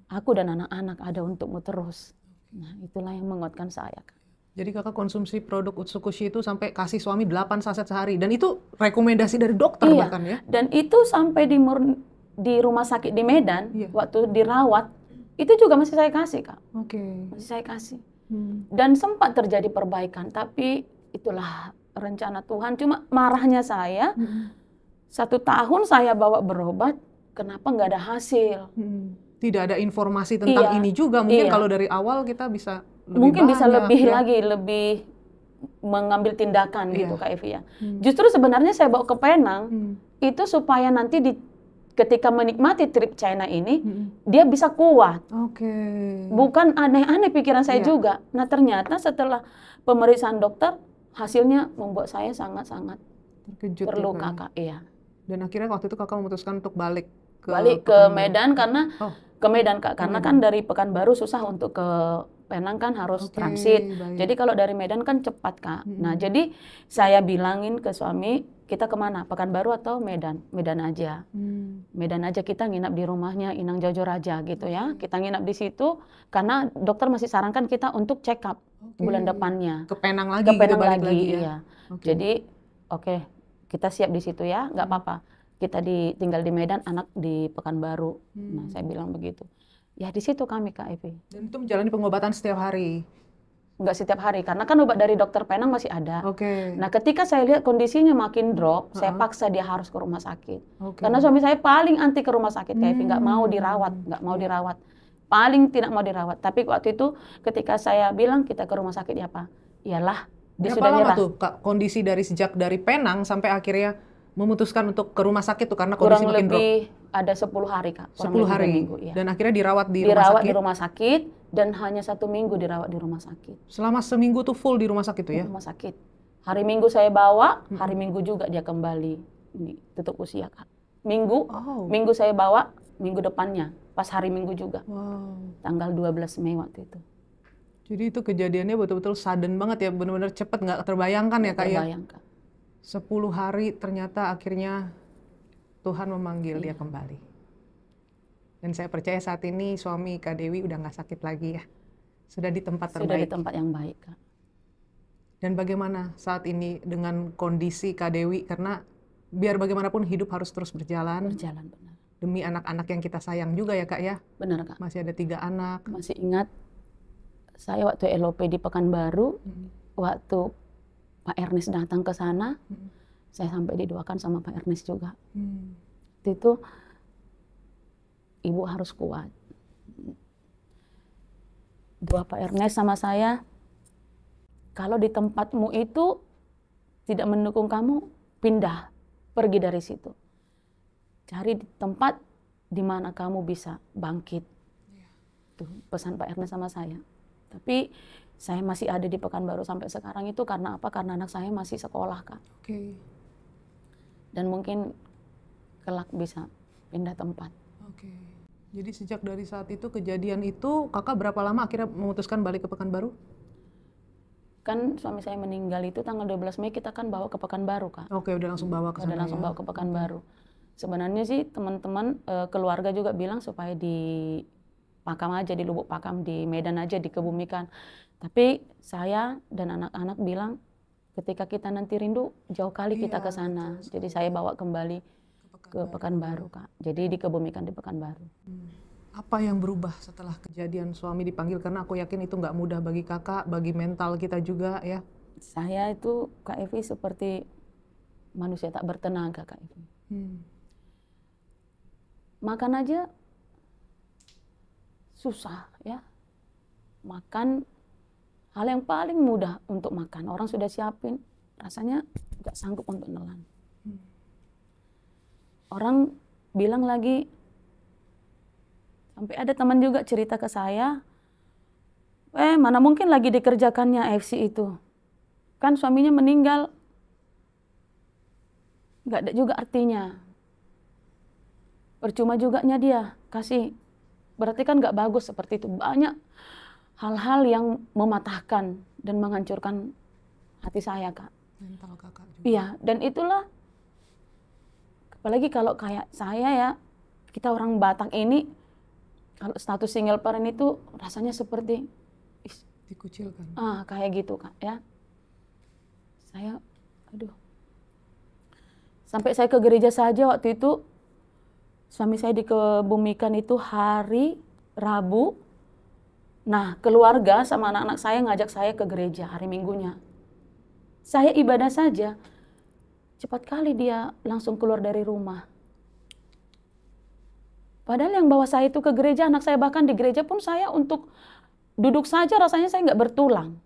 [SPEAKER 2] aku dan anak-anak ada untukmu terus. Nah, itulah yang menguatkan saya, Kak.
[SPEAKER 1] Jadi Kakak konsumsi produk Utsukushi itu sampai kasih suami 8 saset sehari. Dan itu rekomendasi dari dokter bahkan ya?
[SPEAKER 2] Dan itu sampai di rumah sakit di Medan, waktu dirawat, itu juga masih saya kasih, Kak. Masih saya kasih. Dan sempat terjadi perbaikan, tapi itulah rencana Tuhan. Cuma marahnya saya, 1 tahun saya bawa berobat, kenapa nggak ada hasil?
[SPEAKER 1] Tidak ada informasi tentang ini juga. Mungkin kalau dari awal kita bisa
[SPEAKER 2] lebih lebih mengambil tindakan gitu, Kak Evi ya. Justru sebenarnya saya bawa ke Penang itu supaya nanti ketika menikmati trip China ini dia bisa kuat. Bukan aneh-aneh pikiran saya juga. Nah, ternyata setelah pemeriksaan dokter hasilnya membuat saya sangat-sangat
[SPEAKER 1] terkejut,
[SPEAKER 2] terluka, Kak. Iya.
[SPEAKER 1] Dan akhirnya waktu itu Kakak memutuskan untuk balik
[SPEAKER 2] ke Medan karena ke Medan, Kak, karena kan dari Pekanbaru susah untuk ke Penang kan harus transit. Jadi kalau dari Medan kan cepat, Kak. Nah, jadi saya bilangin ke suami, kita kemana? Pekanbaru atau Medan? Medan aja. Medan aja, kita nginap di rumahnya Inang Jojo Raja gitu ya. Kita nginap di situ karena dokter masih sarankan kita untuk check up bulan depannya.
[SPEAKER 1] Ke Penang lagi.
[SPEAKER 2] Ke Penang
[SPEAKER 1] balik
[SPEAKER 2] lagi,
[SPEAKER 1] ya?
[SPEAKER 2] iya. Jadi kita siap di situ ya, nggak apa-apa. Kita tinggal di Medan, anak di Pekanbaru. Nah, saya bilang begitu. Ya di situ kami, Kak Evi.
[SPEAKER 1] Dan itu menjalani pengobatan setiap hari?
[SPEAKER 2] Nggak setiap hari, karena kan obat dari dokter Penang masih ada. Nah, ketika saya lihat kondisinya makin drop, saya paksa dia harus ke rumah sakit. Karena suami saya paling anti ke rumah sakit, Kak Evi. Nggak mau dirawat. Paling tidak mau dirawat. Tapi waktu itu ketika saya bilang kita ke rumah sakit, ya Pak, iyalah. Dia
[SPEAKER 1] berapa lama tuh, Kak, kondisi sejak dari Penang sampai akhirnya memutuskan untuk ke rumah sakit tuh karena kondisi makin drop?
[SPEAKER 2] Kurang lebih ada 10 hari, Kak.
[SPEAKER 1] 10 hari? Minggu, ya. Dan akhirnya dirawat di
[SPEAKER 2] rumah sakit? Dan hanya 1 minggu dirawat di rumah sakit.
[SPEAKER 1] Selama seminggu tuh full di rumah sakit tuh ya?
[SPEAKER 2] Di rumah sakit. Hari Minggu saya bawa, hari Minggu juga dia kembali. Ini tutup usia, Kak. Minggu saya bawa, minggu depannya. Pas hari Minggu juga. Tanggal 12 Mei waktu itu.
[SPEAKER 1] Jadi itu kejadiannya betul-betul sudden banget ya, benar-benar cepet, nggak terbayangkan ya, Kak ya?
[SPEAKER 2] Terbayangkan.
[SPEAKER 1] 10 hari ternyata akhirnya Tuhan memanggil dia kembali. Dan saya percaya saat ini suami Kak Dewi udah nggak sakit lagi ya. Sudah di tempat terbaik.
[SPEAKER 2] Sudah di tempat yang baik, Kak.
[SPEAKER 1] Dan bagaimana saat ini dengan kondisi Kak Dewi? Karena biar bagaimanapun hidup harus terus berjalan.
[SPEAKER 2] Berjalan, benar.
[SPEAKER 1] Demi anak-anak yang kita sayang juga ya, Kak ya?
[SPEAKER 2] Benar, Kak.
[SPEAKER 1] Masih ada 3 anak.
[SPEAKER 2] Masih ingat saya waktu LOP di Pekanbaru, waktu Pak Ernest datang ke sana, saya sampai didoakan sama Pak Ernest juga. Itu ibu harus kuat. Doa Pak Ernest sama saya, kalau di tempatmu itu tidak mendukung kamu, pindah, pergi dari situ. Cari di tempat di mana kamu bisa bangkit. Tuh pesan Pak Ernest sama saya. Tapi saya masih ada di Pekanbaru sampai sekarang itu karena apa? Karena anak saya masih sekolah, Kak.
[SPEAKER 1] Oke.
[SPEAKER 2] Dan mungkin kelak bisa pindah tempat.
[SPEAKER 1] Oke. Jadi sejak dari saat itu, kejadian itu, kakak berapa lama akhirnya memutuskan balik ke Pekanbaru?
[SPEAKER 2] Kan suami saya meninggal itu tanggal 12 Mei kita kan bawa ke Pekanbaru, Kak.
[SPEAKER 1] Oke, udah langsung bawa ke sana.
[SPEAKER 2] Udah langsung bawa ke Pekanbaru. Sebenarnya sih teman-teman keluarga juga bilang supaya di Pakam aja, di Lubuk Pakam, di Medan aja dikebumikan. Tapi saya dan anak-anak bilang ketika kita nanti rindu jauh kali kita ke sana. Jadi saya bawa kembali ke Pekanbaru, Kak. Jadi dikebumikan di Pekanbaru.
[SPEAKER 1] Apa yang berubah setelah kejadian suami dipanggil? Karena aku yakin itu nggak mudah bagi kakak, bagi mental kita juga ya.
[SPEAKER 2] Saya itu, Kak Evi, seperti manusia tak bertenaga, Kak Evi. Makan aja susah ya. Makan hal yang paling mudah untuk makan. Orang sudah siapin, rasanya nggak sanggup untuk nelan. Orang bilang lagi, sampai ada teman juga cerita ke saya, mana mungkin lagi dikerjakannya AFC itu. Kan suaminya meninggal, nggak ada juga artinya. Percuma juganya dia kasih, berarti kan nggak bagus seperti itu. Banyak hal-hal yang mematahkan dan menghancurkan hati saya, Kak.
[SPEAKER 1] Mental kakak juga.
[SPEAKER 2] Iya, dan itulah, apalagi kalau kayak saya ya, kita orang Batak ini, kalau status single parent itu rasanya seperti
[SPEAKER 1] dikucilkan.
[SPEAKER 2] Kayak gitu, Kak, ya. Saya, aduh. Sampai saya ke gereja saja waktu itu, suami saya dikebumikan itu hari Rabu. Nah, keluarga sama anak-anak saya ngajak saya ke gereja hari Minggunya. Saya ibadah saja, cepat kali dia langsung keluar dari rumah. Padahal yang bawa saya itu ke gereja, anak saya bahkan di gereja pun saya untuk duduk saja rasanya saya nggak bertulang.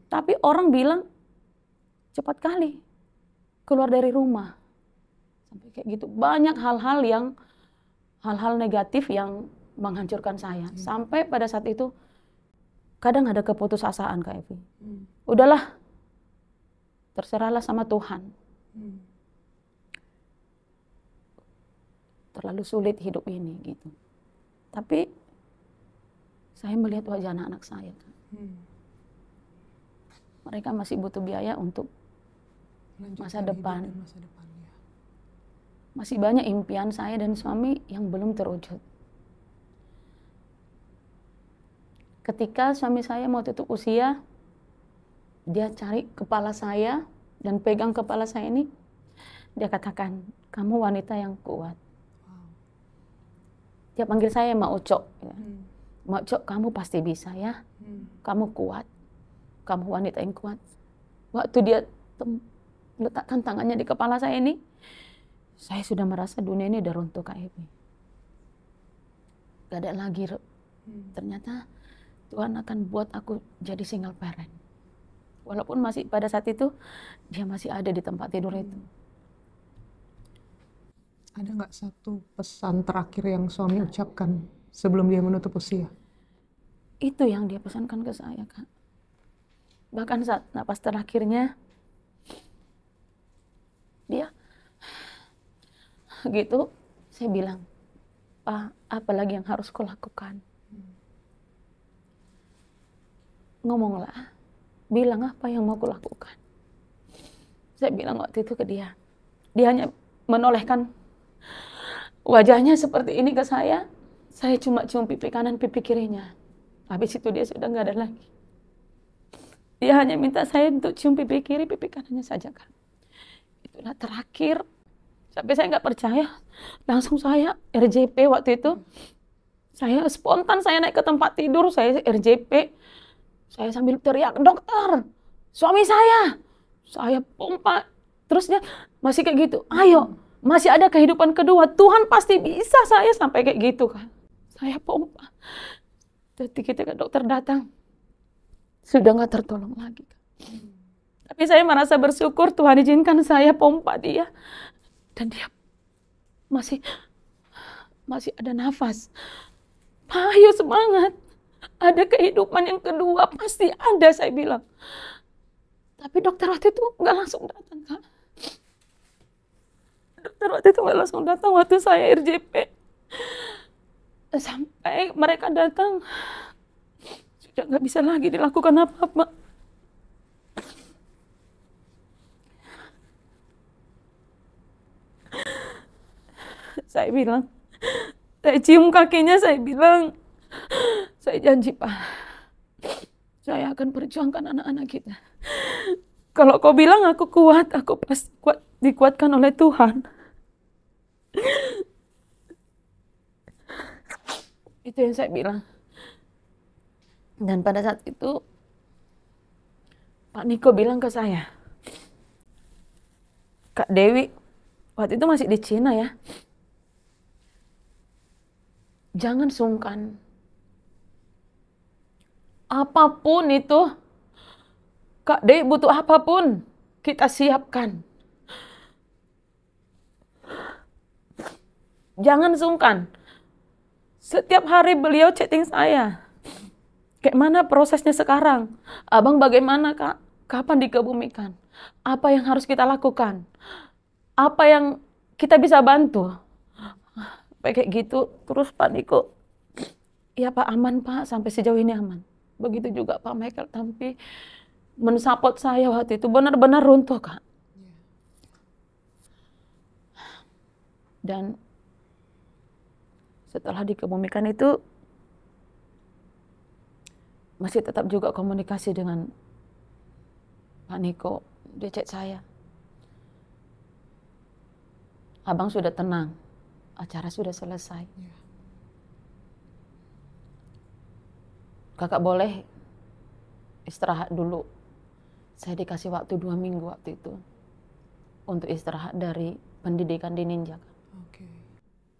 [SPEAKER 2] Tapi orang bilang, cepat kali keluar dari rumah. Sampai kayak gitu. Banyak hal-hal negatif yang menghancurkan saya. Sampai pada saat itu, kadang ada keputusasaan, Kak Evi. Udahlah, terserahlah sama Tuhan. Terlalu sulit hidup ini gitu. Tapi saya melihat wajah anak-anak saya, Kak. Mereka masih butuh biaya untuk masa depan.
[SPEAKER 1] Ya.
[SPEAKER 2] Masih banyak impian saya dan suami yang belum terwujud. Ketika suami saya mau tutup usia, dia cari kepala saya dan pegang kepala saya ini. Dia katakan, kamu wanita yang kuat. Dia panggil saya Mak Ucok. Ya. Mak Ucok, kamu pasti bisa ya. Kamu kuat. Kamu wanita yang kuat. Waktu dia letakkan tangannya di kepala saya ini, saya sudah merasa dunia ini udah runtuh, Kak Evi. Gak ada lagi. Ternyata Tuhan akan buat aku jadi single parent. Walaupun masih pada saat itu, dia masih ada di tempat tidur itu.
[SPEAKER 1] Ada nggak satu pesan terakhir yang suami ucapkan sebelum dia menutup usia?
[SPEAKER 2] Itu yang dia pesankan ke saya, Kak. Bahkan saat napas terakhirnya, dia gitu, saya bilang, Pak, apa lagi yang harus kulakukan? Ngomonglah, bilang apa yang mau kulakukan. Saya bilang waktu itu ke dia. Dia hanya menolehkan wajahnya seperti ini ke saya. Saya cuma cium pipi kanan, pipi kirinya. Habis itu dia sudah nggak ada lagi. Dia hanya minta saya untuk cium pipi kiri, pipi kanannya saja, Kak. Itulah terakhir. Sampai saya nggak percaya. Langsung saya RJP waktu itu. Saya spontan, saya naik ke tempat tidur, saya RJP. Saya sambil teriak, dokter, suami saya pompa. Terus dia masih kayak gitu, ayo, masih ada kehidupan kedua, Tuhan pasti bisa, saya sampai kayak gitu, kan. Saya pompa. Ketika dokter datang, sudah nggak tertolong lagi. Tapi saya merasa bersyukur Tuhan izinkan saya pompa dia. Dan dia masih ada nafas. Pak, ayo semangat. Ada kehidupan yang kedua, pasti ada, saya bilang. Tapi dokter waktu itu nggak langsung datang, Kak. Dokter waktu itu nggak langsung datang waktu saya RJP. Sampai mereka datang, sudah nggak bisa lagi dilakukan apa-apa. Saya bilang, saya cium kakinya, saya bilang, saya janji Pak, saya akan perjuangkan anak-anak kita. Kalau kau bilang aku kuat, aku pasti kuat, dikuatkan oleh Tuhan. Itu yang saya bilang. Dan pada saat itu, Pak Niko bilang ke saya, Kak Dewi, waktu itu masih di Cina ya, jangan sungkan. Apapun itu, Kak Dewi butuh apapun, kita siapkan. Jangan sungkan. Setiap hari beliau chatting saya. Kayak mana prosesnya sekarang? Abang bagaimana, Kak? Kapan dikebumikan? Apa yang harus kita lakukan? Apa yang kita bisa bantu? Kayak gitu. Terus Pak Niko, ya Pak, aman Pak, sampai sejauh ini aman. Begitu juga Pak Michael Tampi mensupport saya waktu itu, benar-benar runtuh, Kak. Dan setelah dikebumikan itu, masih tetap juga komunikasi dengan Pak Niko. Dia chat saya, Abang sudah tenang, acara sudah selesai. Kakak boleh istirahat dulu. Saya dikasih waktu 2 minggu waktu itu untuk istirahat dari pendidikan di Ninja.
[SPEAKER 1] Oke.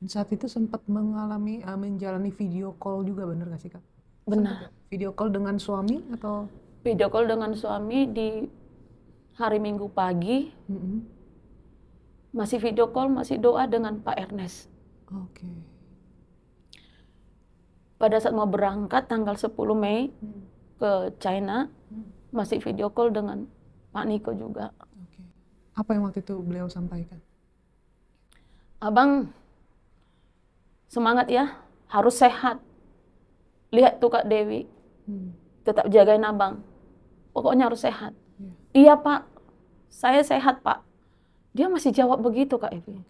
[SPEAKER 1] Dan saat itu sempat menjalani video call juga, benar nggak sih Kak?
[SPEAKER 2] Benar.
[SPEAKER 1] Video call dengan suami atau?
[SPEAKER 2] Video call dengan suami di hari Minggu pagi. Masih video call, masih doa dengan Pak Ernest.
[SPEAKER 1] Oke.
[SPEAKER 2] Pada saat mau berangkat tanggal 10 Mei ke China, masih video call dengan Pak Niko juga.
[SPEAKER 1] Oke. Apa yang waktu itu beliau sampaikan?
[SPEAKER 2] Abang, semangat ya, harus sehat. Lihat tuh Kak Dewi, tetap jagain abang. Pokoknya harus sehat. Iya Pak, saya sehat Pak. Dia masih jawab begitu Kak Evi.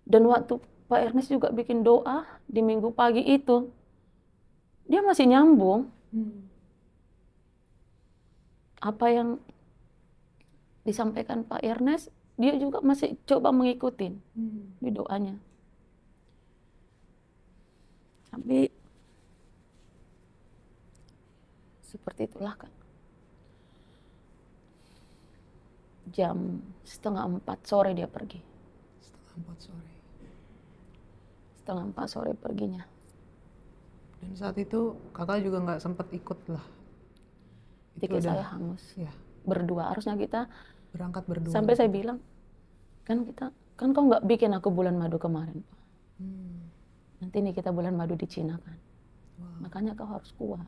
[SPEAKER 2] Dan waktu Pak Ernest juga bikin doa di Minggu pagi itu, dia masih nyambung. Apa yang disampaikan Pak Ernest, dia juga masih coba mengikuti di doanya. Tapi seperti itulah Kak. Jam 3:30 sore dia pergi.
[SPEAKER 1] 3:30 sore.
[SPEAKER 2] 3:30 sore perginya.
[SPEAKER 1] Dan saat itu kakak juga nggak sempat ikut lah.
[SPEAKER 2] Tiket saya hangus.
[SPEAKER 1] Ya.
[SPEAKER 2] Berdua, harusnya kita
[SPEAKER 1] berangkat berdua.
[SPEAKER 2] Sampai saya bilang, kan kau nggak bikin aku bulan madu kemarin, Pak. Nanti nih kita bulan madu di Cina kan. Makanya kau harus kuat.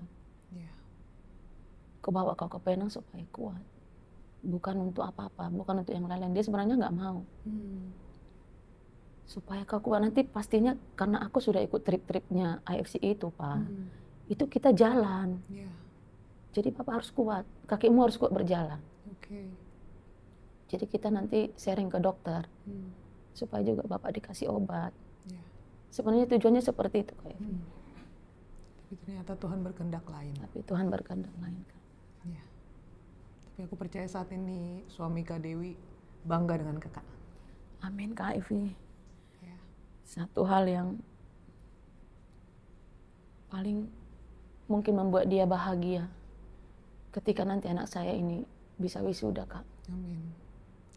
[SPEAKER 2] Kau bawa kau ke Penang supaya kuat. Bukan untuk apa-apa, bukan untuk yang lain. Dia sebenarnya nggak mau. Supaya kau kuat nanti pastinya, karena aku sudah ikut trip-tripnya IFC itu, Pak. Itu kita jalan. Jadi Bapak harus kuat, kakimu harus kuat berjalan. Jadi kita nanti sharing ke dokter, supaya juga Bapak dikasih obat. Sebenarnya tujuannya seperti itu, Kak.
[SPEAKER 1] Tapi ternyata Tuhan berkehendak lain.
[SPEAKER 2] Tapi Tuhan berkehendak lain, Kak.
[SPEAKER 1] Tapi aku percaya saat ini suami Kak Dewi bangga dengan kakak.
[SPEAKER 2] Amin, Kak Ivy. Satu hal yang paling mungkin membuat dia bahagia ketika nanti anak saya ini bisa wisuda, Kak.
[SPEAKER 1] Amin.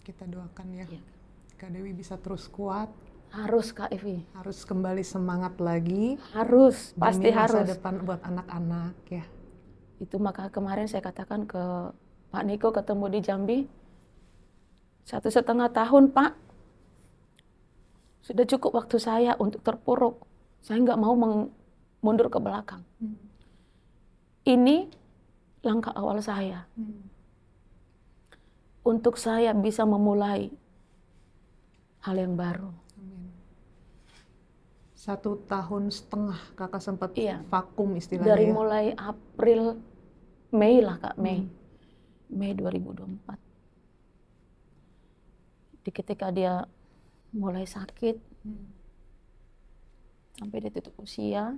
[SPEAKER 1] Kita doakan ya. Kak Dewi bisa terus kuat.
[SPEAKER 2] Harus, Kak Ivy.
[SPEAKER 1] Harus kembali semangat lagi.
[SPEAKER 2] Harus, pasti harus.
[SPEAKER 1] Masa depan buat anak-anak ya.
[SPEAKER 2] Itu maka kemarin saya katakan ke Pak Niko ketemu di Jambi, 1,5 tahun Pak. Sudah cukup waktu saya untuk terpuruk. Saya nggak mau mundur ke belakang. Ini langkah awal saya. Untuk saya bisa memulai hal yang baru.
[SPEAKER 1] 1,5 tahun kakak sempat
[SPEAKER 2] Iya.
[SPEAKER 1] vakum istilahnya
[SPEAKER 2] Dari
[SPEAKER 1] ya?
[SPEAKER 2] mulai April, Mei lah Kak, Mei 2024. Ketika dia mulai sakit, sampai detik usia,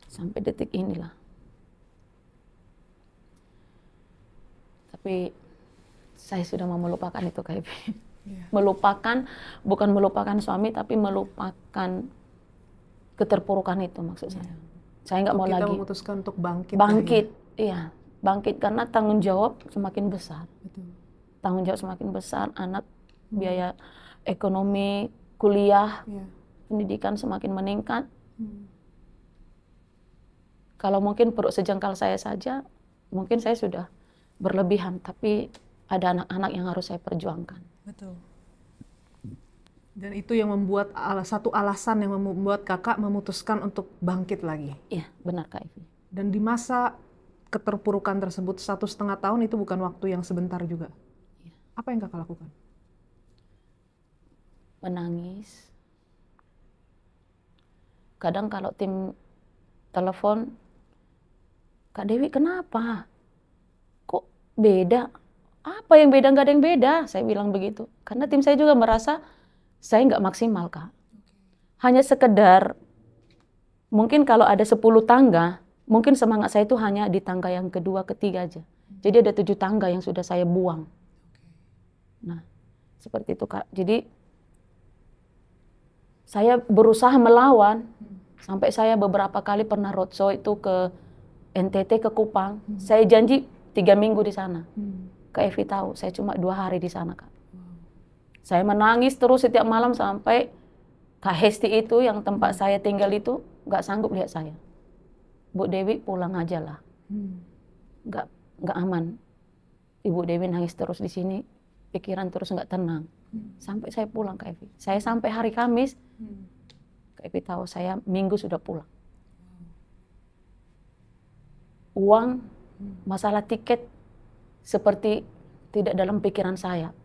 [SPEAKER 2] sampai detik inilah. Tapi saya sudah mau melupakan itu Kak Evi. Melupakan, bukan melupakan suami, tapi melupakan keterpurukan itu maksud saya. Saya nggak mau
[SPEAKER 1] Kita
[SPEAKER 2] lagi.
[SPEAKER 1] memutuskan untuk bangkit.
[SPEAKER 2] Bangkit, iya. Bangkit karena tanggung jawab semakin besar.
[SPEAKER 1] Betul.
[SPEAKER 2] Tanggung jawab semakin besar, anak, biaya ekonomi, kuliah, pendidikan semakin meningkat. Kalau mungkin perut sejengkal saya saja, mungkin saya sudah berlebihan, tapi ada anak-anak yang harus saya perjuangkan.
[SPEAKER 1] Betul. Dan itu yang membuat satu alasan yang membuat kakak memutuskan untuk bangkit lagi.
[SPEAKER 2] Iya, benar Kak Evi.
[SPEAKER 1] Dan di masa keterpurukan tersebut 1,5 tahun itu bukan waktu yang sebentar juga. Apa yang kakak lakukan?
[SPEAKER 2] Menangis. Kadang kalau tim telepon, Kak Dewi kenapa? Kok beda? Apa yang beda? Nggak ada yang beda. Saya bilang begitu. Karena tim saya juga merasa saya nggak maksimal Kak. Hanya sekedar, mungkin kalau ada 10 tangga, mungkin semangat saya itu hanya di tangga yang kedua, ketiga aja. Jadi ada 7 tangga yang sudah saya buang. Nah, seperti itu Kak. Jadi saya berusaha melawan, sampai saya beberapa kali pernah roadshow itu ke NTT, ke Kupang. Saya janji 3 minggu di sana. Kak Evi tahu, saya cuma 2 hari di sana Kak. Saya menangis terus setiap malam sampai Kak Hesti itu yang tempat saya tinggal itu nggak sanggup lihat saya. Bu Dewi pulang aja lah, nggak aman. Ibu Dewi nangis terus di sini, pikiran terus nggak tenang. Sampai saya pulang Kak Evi. Saya sampai hari Kamis, Kak Evi tahu saya Minggu sudah pulang. Uang, masalah tiket seperti tidak dalam pikiran saya.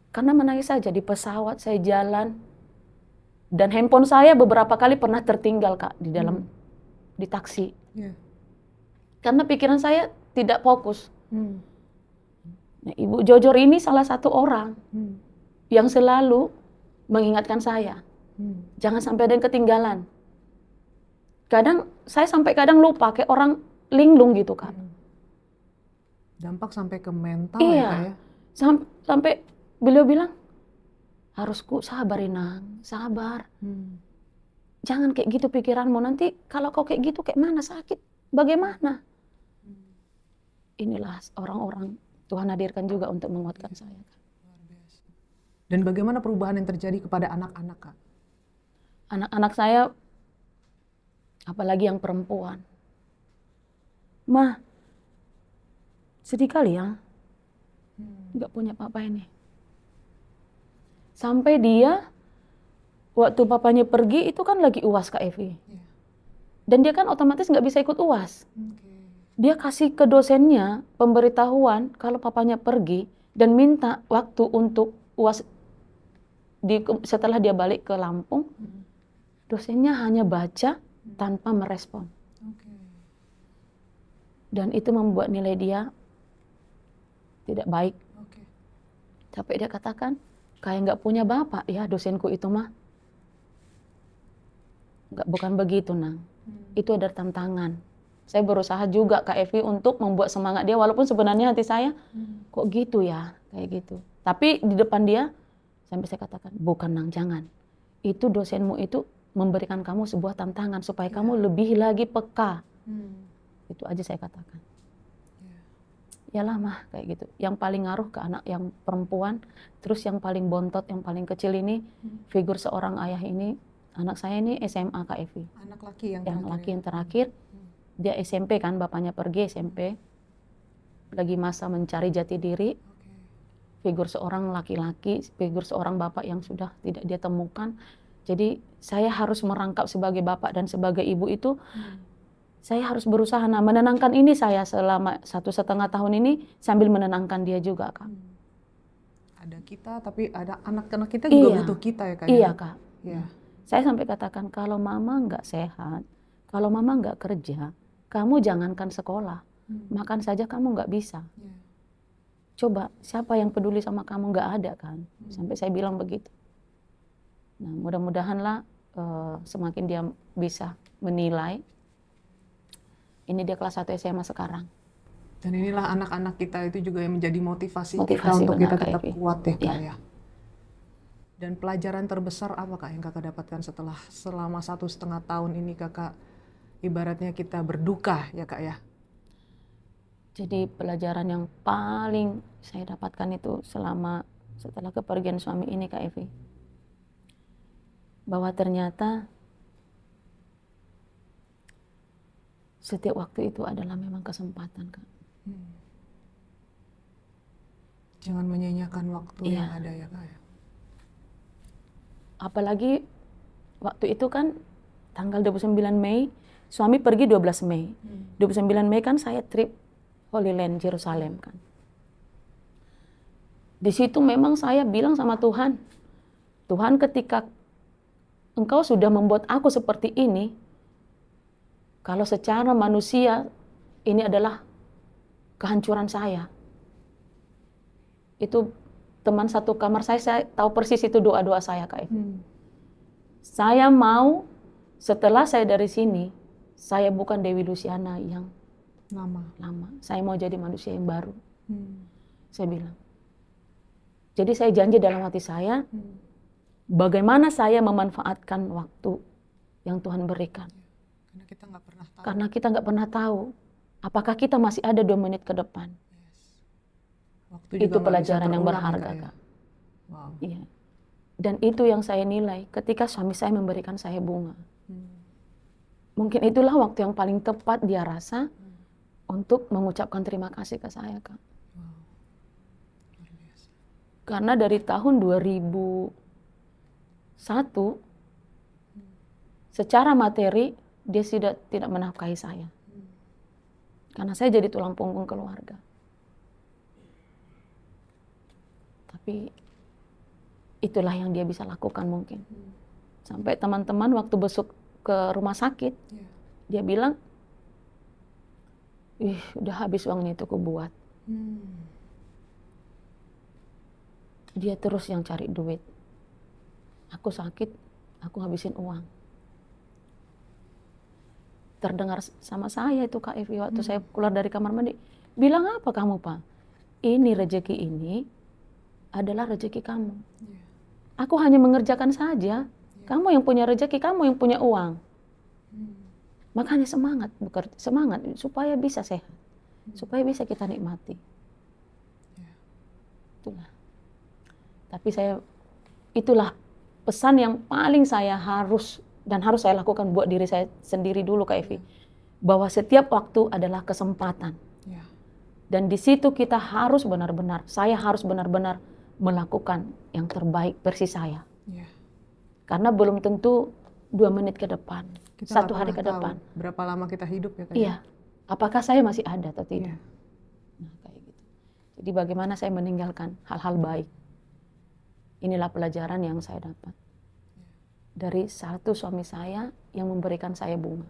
[SPEAKER 2] Karena menangis saja di pesawat, saya jalan. Dan handphone saya beberapa kali pernah tertinggal Kak di dalam di taksi. Karena pikiran saya tidak fokus. Nah, Ibu Jojor ini salah satu orang yang selalu mengingatkan saya. Jangan sampai ada yang ketinggalan. Kadang saya sampai kadang lupa kayak orang linglung gitu Kak.
[SPEAKER 1] Dampak sampai ke mental
[SPEAKER 2] iya.
[SPEAKER 1] ya Kak ya?
[SPEAKER 2] Sampai beliau bilang, harus ku sabar Inang, sabar. Jangan kayak gitu pikiranmu, nanti kalau kau kayak gitu kayak mana sakit, bagaimana? Inilah orang-orang Tuhan hadirkan juga untuk menguatkan saya.
[SPEAKER 1] Dan bagaimana perubahan yang terjadi kepada anak-anak Kak?
[SPEAKER 2] Anak-anak saya, apalagi yang perempuan. Mah, sedih kali ya, nggak punya papa ini. Sampai dia, waktu papanya pergi itu kan lagi UAS Kak Evi. Dan dia kan otomatis nggak bisa ikut UAS. Dia kasih ke dosennya pemberitahuan kalau papanya pergi dan minta waktu untuk UAS setelah dia balik ke Lampung. Dosennya hanya baca tanpa merespon. Dan itu membuat nilai dia tidak baik. Sampai dia katakan, kayak nggak punya bapak ya dosenku itu mah. Bukan begitu Nang. Itu ada tantangan. Saya berusaha juga Kak Evi untuk membuat semangat dia, walaupun sebenarnya hati saya kok gitu ya, kayak gitu. Tapi di depan dia sampai saya katakan, bukan Nang, jangan. Itu dosenmu itu memberikan kamu sebuah tantangan supaya kamu lebih lagi peka. Itu aja saya katakan. Yalah mah kayak gitu. Yang paling ngaruh ke anak yang perempuan, terus yang paling bontot, yang paling kecil ini, figur seorang ayah ini, anak saya ini SMA Kak Evi.
[SPEAKER 1] Anak laki yang
[SPEAKER 2] terakhir. Dia SMP kan, bapaknya pergi SMP. Lagi masa mencari jati diri. figur seorang laki-laki, figur seorang bapak yang sudah tidak dia temukan. Jadi saya harus merangkap sebagai bapak dan sebagai ibu itu, saya harus berusaha. Nah, menenangkan ini saya selama 1,5 tahun ini sambil menenangkan dia juga, Kak.
[SPEAKER 1] Ada kita, tapi ada anak-anak kita juga butuh kita ya, Kak.
[SPEAKER 2] Iya, Kak.
[SPEAKER 1] Ya.
[SPEAKER 2] Saya sampai katakan, kalau mama nggak sehat, kalau mama nggak kerja, kamu jangankan sekolah, makan saja kamu nggak bisa. Coba, siapa yang peduli sama kamu? Nggak ada kan? Sampai saya bilang begitu. Nah, mudah-mudahanlah semakin dia bisa menilai. Ini dia kelas 1 SMA sekarang.
[SPEAKER 1] Dan inilah anak-anak kita itu juga yang menjadi motivasi kita
[SPEAKER 2] Motivasi
[SPEAKER 1] untuk
[SPEAKER 2] benar,
[SPEAKER 1] kita
[SPEAKER 2] Kak
[SPEAKER 1] tetap
[SPEAKER 2] Evi.
[SPEAKER 1] kuat ya, Kak
[SPEAKER 2] Iya.
[SPEAKER 1] ya. Dan pelajaran terbesar apa, Kak, yang Kakak dapatkan selama 1,5 tahun ini, Kakak ibaratnya kita berduka ya, Kak ya?
[SPEAKER 2] Jadi pelajaran yang paling saya dapatkan itu setelah kepergian suami ini, Kak Evi, bahwa ternyata setiap waktu itu adalah memang kesempatan, Kak.
[SPEAKER 1] Jangan menyanyiakan waktu
[SPEAKER 2] Iya.
[SPEAKER 1] yang ada ya, Kak ya.
[SPEAKER 2] Apalagi waktu itu kan tanggal 29 Mei, suami pergi 12 Mei. 29 Mei kan saya trip Holy Land, Yerusalem kan. Di situ memang saya bilang sama Tuhan, Tuhan, ketika Engkau sudah membuat aku seperti ini, kalau secara manusia ini adalah kehancuran saya. Itu teman satu kamar saya tahu persis itu doa-doa saya, Kak Evi. Saya mau setelah saya dari sini, saya bukan Dewi Luciana yang lama. Saya mau jadi manusia yang baru. Saya bilang. Jadi saya janji dalam hati saya, bagaimana saya memanfaatkan waktu yang Tuhan berikan.
[SPEAKER 1] Karena kita nggak pernah tahu.
[SPEAKER 2] Karena kita nggak pernah tahu apakah kita masih ada 2 menit ke depan.
[SPEAKER 1] Waktu
[SPEAKER 2] Itu
[SPEAKER 1] juga nggak bisa
[SPEAKER 2] pelajaran yang
[SPEAKER 1] terulang,
[SPEAKER 2] berharga,
[SPEAKER 1] Kak ya?
[SPEAKER 2] Kak.
[SPEAKER 1] Wow.
[SPEAKER 2] Iya. Dan itu yang saya nilai ketika suami saya memberikan saya bunga. Mungkin itulah waktu yang paling tepat dia rasa untuk mengucapkan terima kasih ke saya, Kak.
[SPEAKER 1] Luar biasa.
[SPEAKER 2] Karena dari tahun 2001 secara materi dia tidak menafkahi saya. Karena saya jadi tulang punggung keluarga. Tapi itulah yang dia bisa lakukan mungkin. Sampai teman-teman waktu besok ke rumah sakit, dia bilang, udah habis uangnya itu aku buat. Dia terus yang cari duit. Aku sakit, aku habisin uang. Terdengar sama saya itu, Kak Evi, waktu saya keluar dari kamar mandi. Bilang apa kamu, Pak? Ini rezeki ini adalah rezeki kamu. Aku hanya mengerjakan saja. Kamu yang punya rezeki, kamu yang punya uang. Makanya semangat, semangat supaya bisa sehat, supaya bisa kita nikmati. Itulah. Tapi itulah pesan yang paling saya harus saya lakukan buat diri saya sendiri dulu, Kak Evi, bahwa setiap waktu adalah kesempatan. Dan di situ kita harus benar-benar, saya harus benar-benar melakukan yang terbaik versi saya. Karena belum tentu 2 menit ke depan,
[SPEAKER 1] Kita
[SPEAKER 2] 1 hari ke depan.
[SPEAKER 1] Berapa lama kita hidup ya, Kak?
[SPEAKER 2] Iya. Apakah saya masih ada atau tidak?
[SPEAKER 1] Iya.
[SPEAKER 2] Nah, kayak gitu. Jadi bagaimana saya meninggalkan hal-hal baik. Inilah pelajaran yang saya dapat. Dari satu suami saya yang memberikan saya bunga.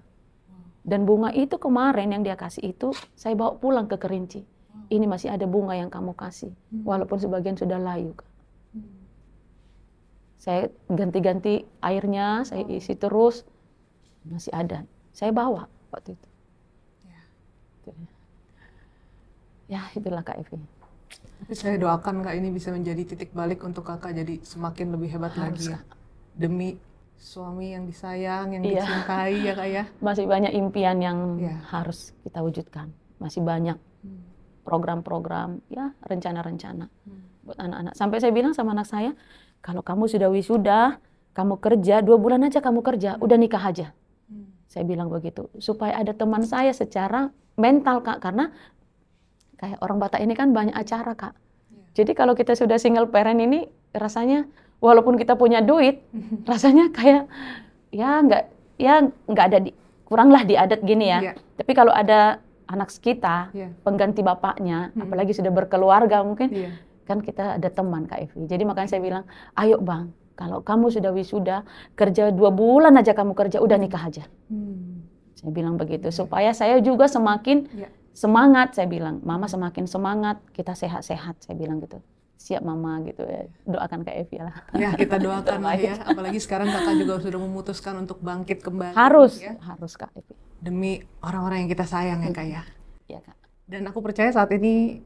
[SPEAKER 2] Dan bunga itu kemarin yang dia kasih itu, saya bawa pulang ke Kerinci. Ini masih ada bunga yang kamu kasih. Walaupun sebagian sudah layu, Kak. Saya ganti-ganti airnya, saya isi terus. Masih ada. Saya bawa waktu itu. Ya, itulah Kak Evi.
[SPEAKER 1] Tapi saya doakan, Kak, ini bisa menjadi titik balik untuk Kakak jadi semakin lebih hebat lagi ya. Demi suami yang disayang, yang dicintai ya, Kak ya.
[SPEAKER 2] Masih banyak impian yang harus kita wujudkan. Masih banyak program-program, ya rencana-rencana buat anak-anak. Sampai saya bilang sama anak saya, kalau kamu sudah wisuda, kamu kerja, 2 bulan aja kamu kerja, udah nikah aja. Saya bilang begitu, supaya ada teman saya secara mental, Kak, karena kayak orang Batak ini kan banyak acara, Kak. Jadi kalau kita sudah single parent ini rasanya walaupun kita punya duit, rasanya kayak nggak ada kuranglah di adat gini ya.
[SPEAKER 1] Iya.
[SPEAKER 2] Tapi kalau ada anak kita,
[SPEAKER 1] Iya.
[SPEAKER 2] pengganti bapaknya, apalagi sudah berkeluarga mungkin,
[SPEAKER 1] Iya.
[SPEAKER 2] kan kita ada teman Kak Evi. Jadi makanya saya bilang, ayo Bang, kalau kamu sudah wisuda, kerja 2 bulan aja kamu kerja, udah nikah aja. Saya bilang begitu, supaya saya juga semakin
[SPEAKER 1] Iya.
[SPEAKER 2] semangat. Saya bilang, Mama semakin semangat, kita sehat-sehat. Saya bilang gitu. Siap Mama gitu ya, doakan Kak Evi lah.
[SPEAKER 1] Ya, kita doakan lah ya. Apalagi sekarang kakak juga sudah memutuskan untuk bangkit kembali.
[SPEAKER 2] Harus,
[SPEAKER 1] ya.
[SPEAKER 2] harus Kak Evi.
[SPEAKER 1] Demi orang-orang yang kita sayang ya Kak ya.
[SPEAKER 2] Ya Kak.
[SPEAKER 1] Dan aku percaya saat ini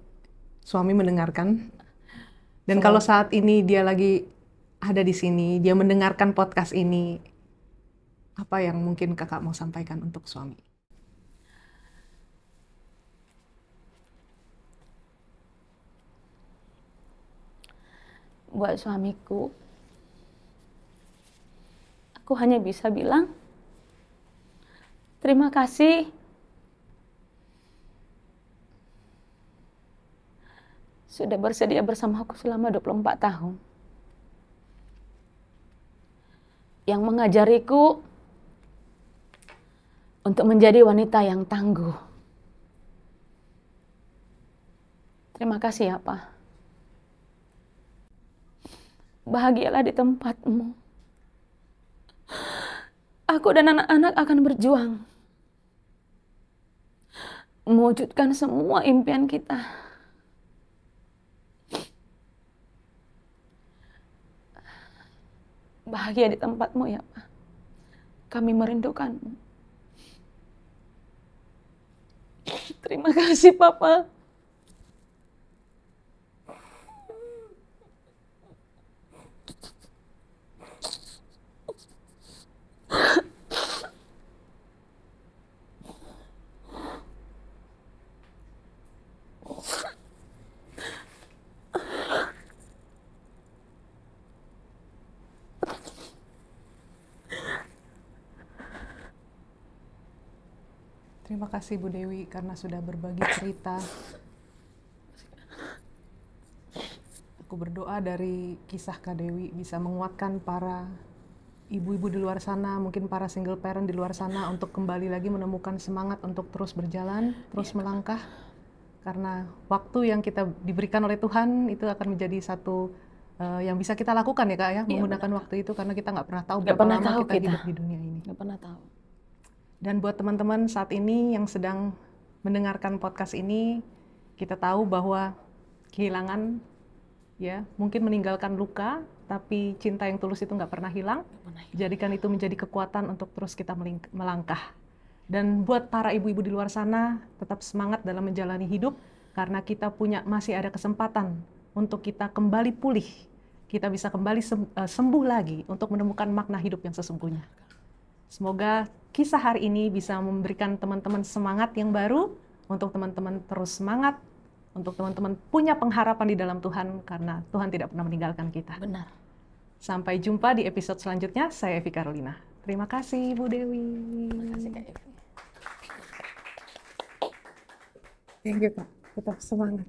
[SPEAKER 1] suami mendengarkan. Dan kalau saat ini dia lagi ada di sini, dia mendengarkan podcast ini, apa yang mungkin kakak mau sampaikan untuk suami?
[SPEAKER 2] Buat suamiku, aku hanya bisa bilang, terima kasih. Sudah bersedia bersama aku selama 24 tahun. Yang mengajariku untuk menjadi wanita yang tangguh. Terima kasih ya Pak. Bahagialah di tempatmu. Aku dan anak-anak akan berjuang. Mewujudkan semua impian kita. Bahagia di tempatmu ya Pak. Kami merindukanmu. Terima kasih Papa.
[SPEAKER 1] Terima kasih Bu Dewi karena sudah berbagi cerita. Aku berdoa dari kisah Kak Dewi bisa menguatkan para ibu-ibu di luar sana, mungkin para single parent di luar sana untuk kembali lagi menemukan semangat untuk terus berjalan, terus melangkah. Karena waktu yang kita diberikan oleh Tuhan itu akan menjadi satu yang bisa kita lakukan ya Kak ya, menggunakan waktu itu karena kita nggak pernah tahu berapa lama kita hidup di dunia ini.
[SPEAKER 2] Nggak pernah tahu.
[SPEAKER 1] Dan buat teman-teman saat ini yang sedang mendengarkan podcast ini, kita tahu bahwa kehilangan ya mungkin meninggalkan luka, tapi cinta yang tulus itu nggak pernah hilang. Jadikan itu menjadi kekuatan untuk terus kita melangkah. Dan buat para ibu-ibu di luar sana, tetap semangat dalam menjalani hidup, karena kita masih ada kesempatan untuk kita kembali pulih. Kita bisa kembali sembuh lagi untuk menemukan makna hidup yang sesungguhnya. Semoga kisah hari ini bisa memberikan teman-teman semangat yang baru, untuk teman-teman terus semangat, untuk teman-teman punya pengharapan di dalam Tuhan, karena Tuhan tidak pernah meninggalkan kita.
[SPEAKER 2] Benar.
[SPEAKER 1] Sampai jumpa di episode selanjutnya. Saya Evi Carolina. Terima kasih Bu Dewi.
[SPEAKER 2] Terima kasih Kak Evi.
[SPEAKER 1] Thank you Kak. Tetap semangat.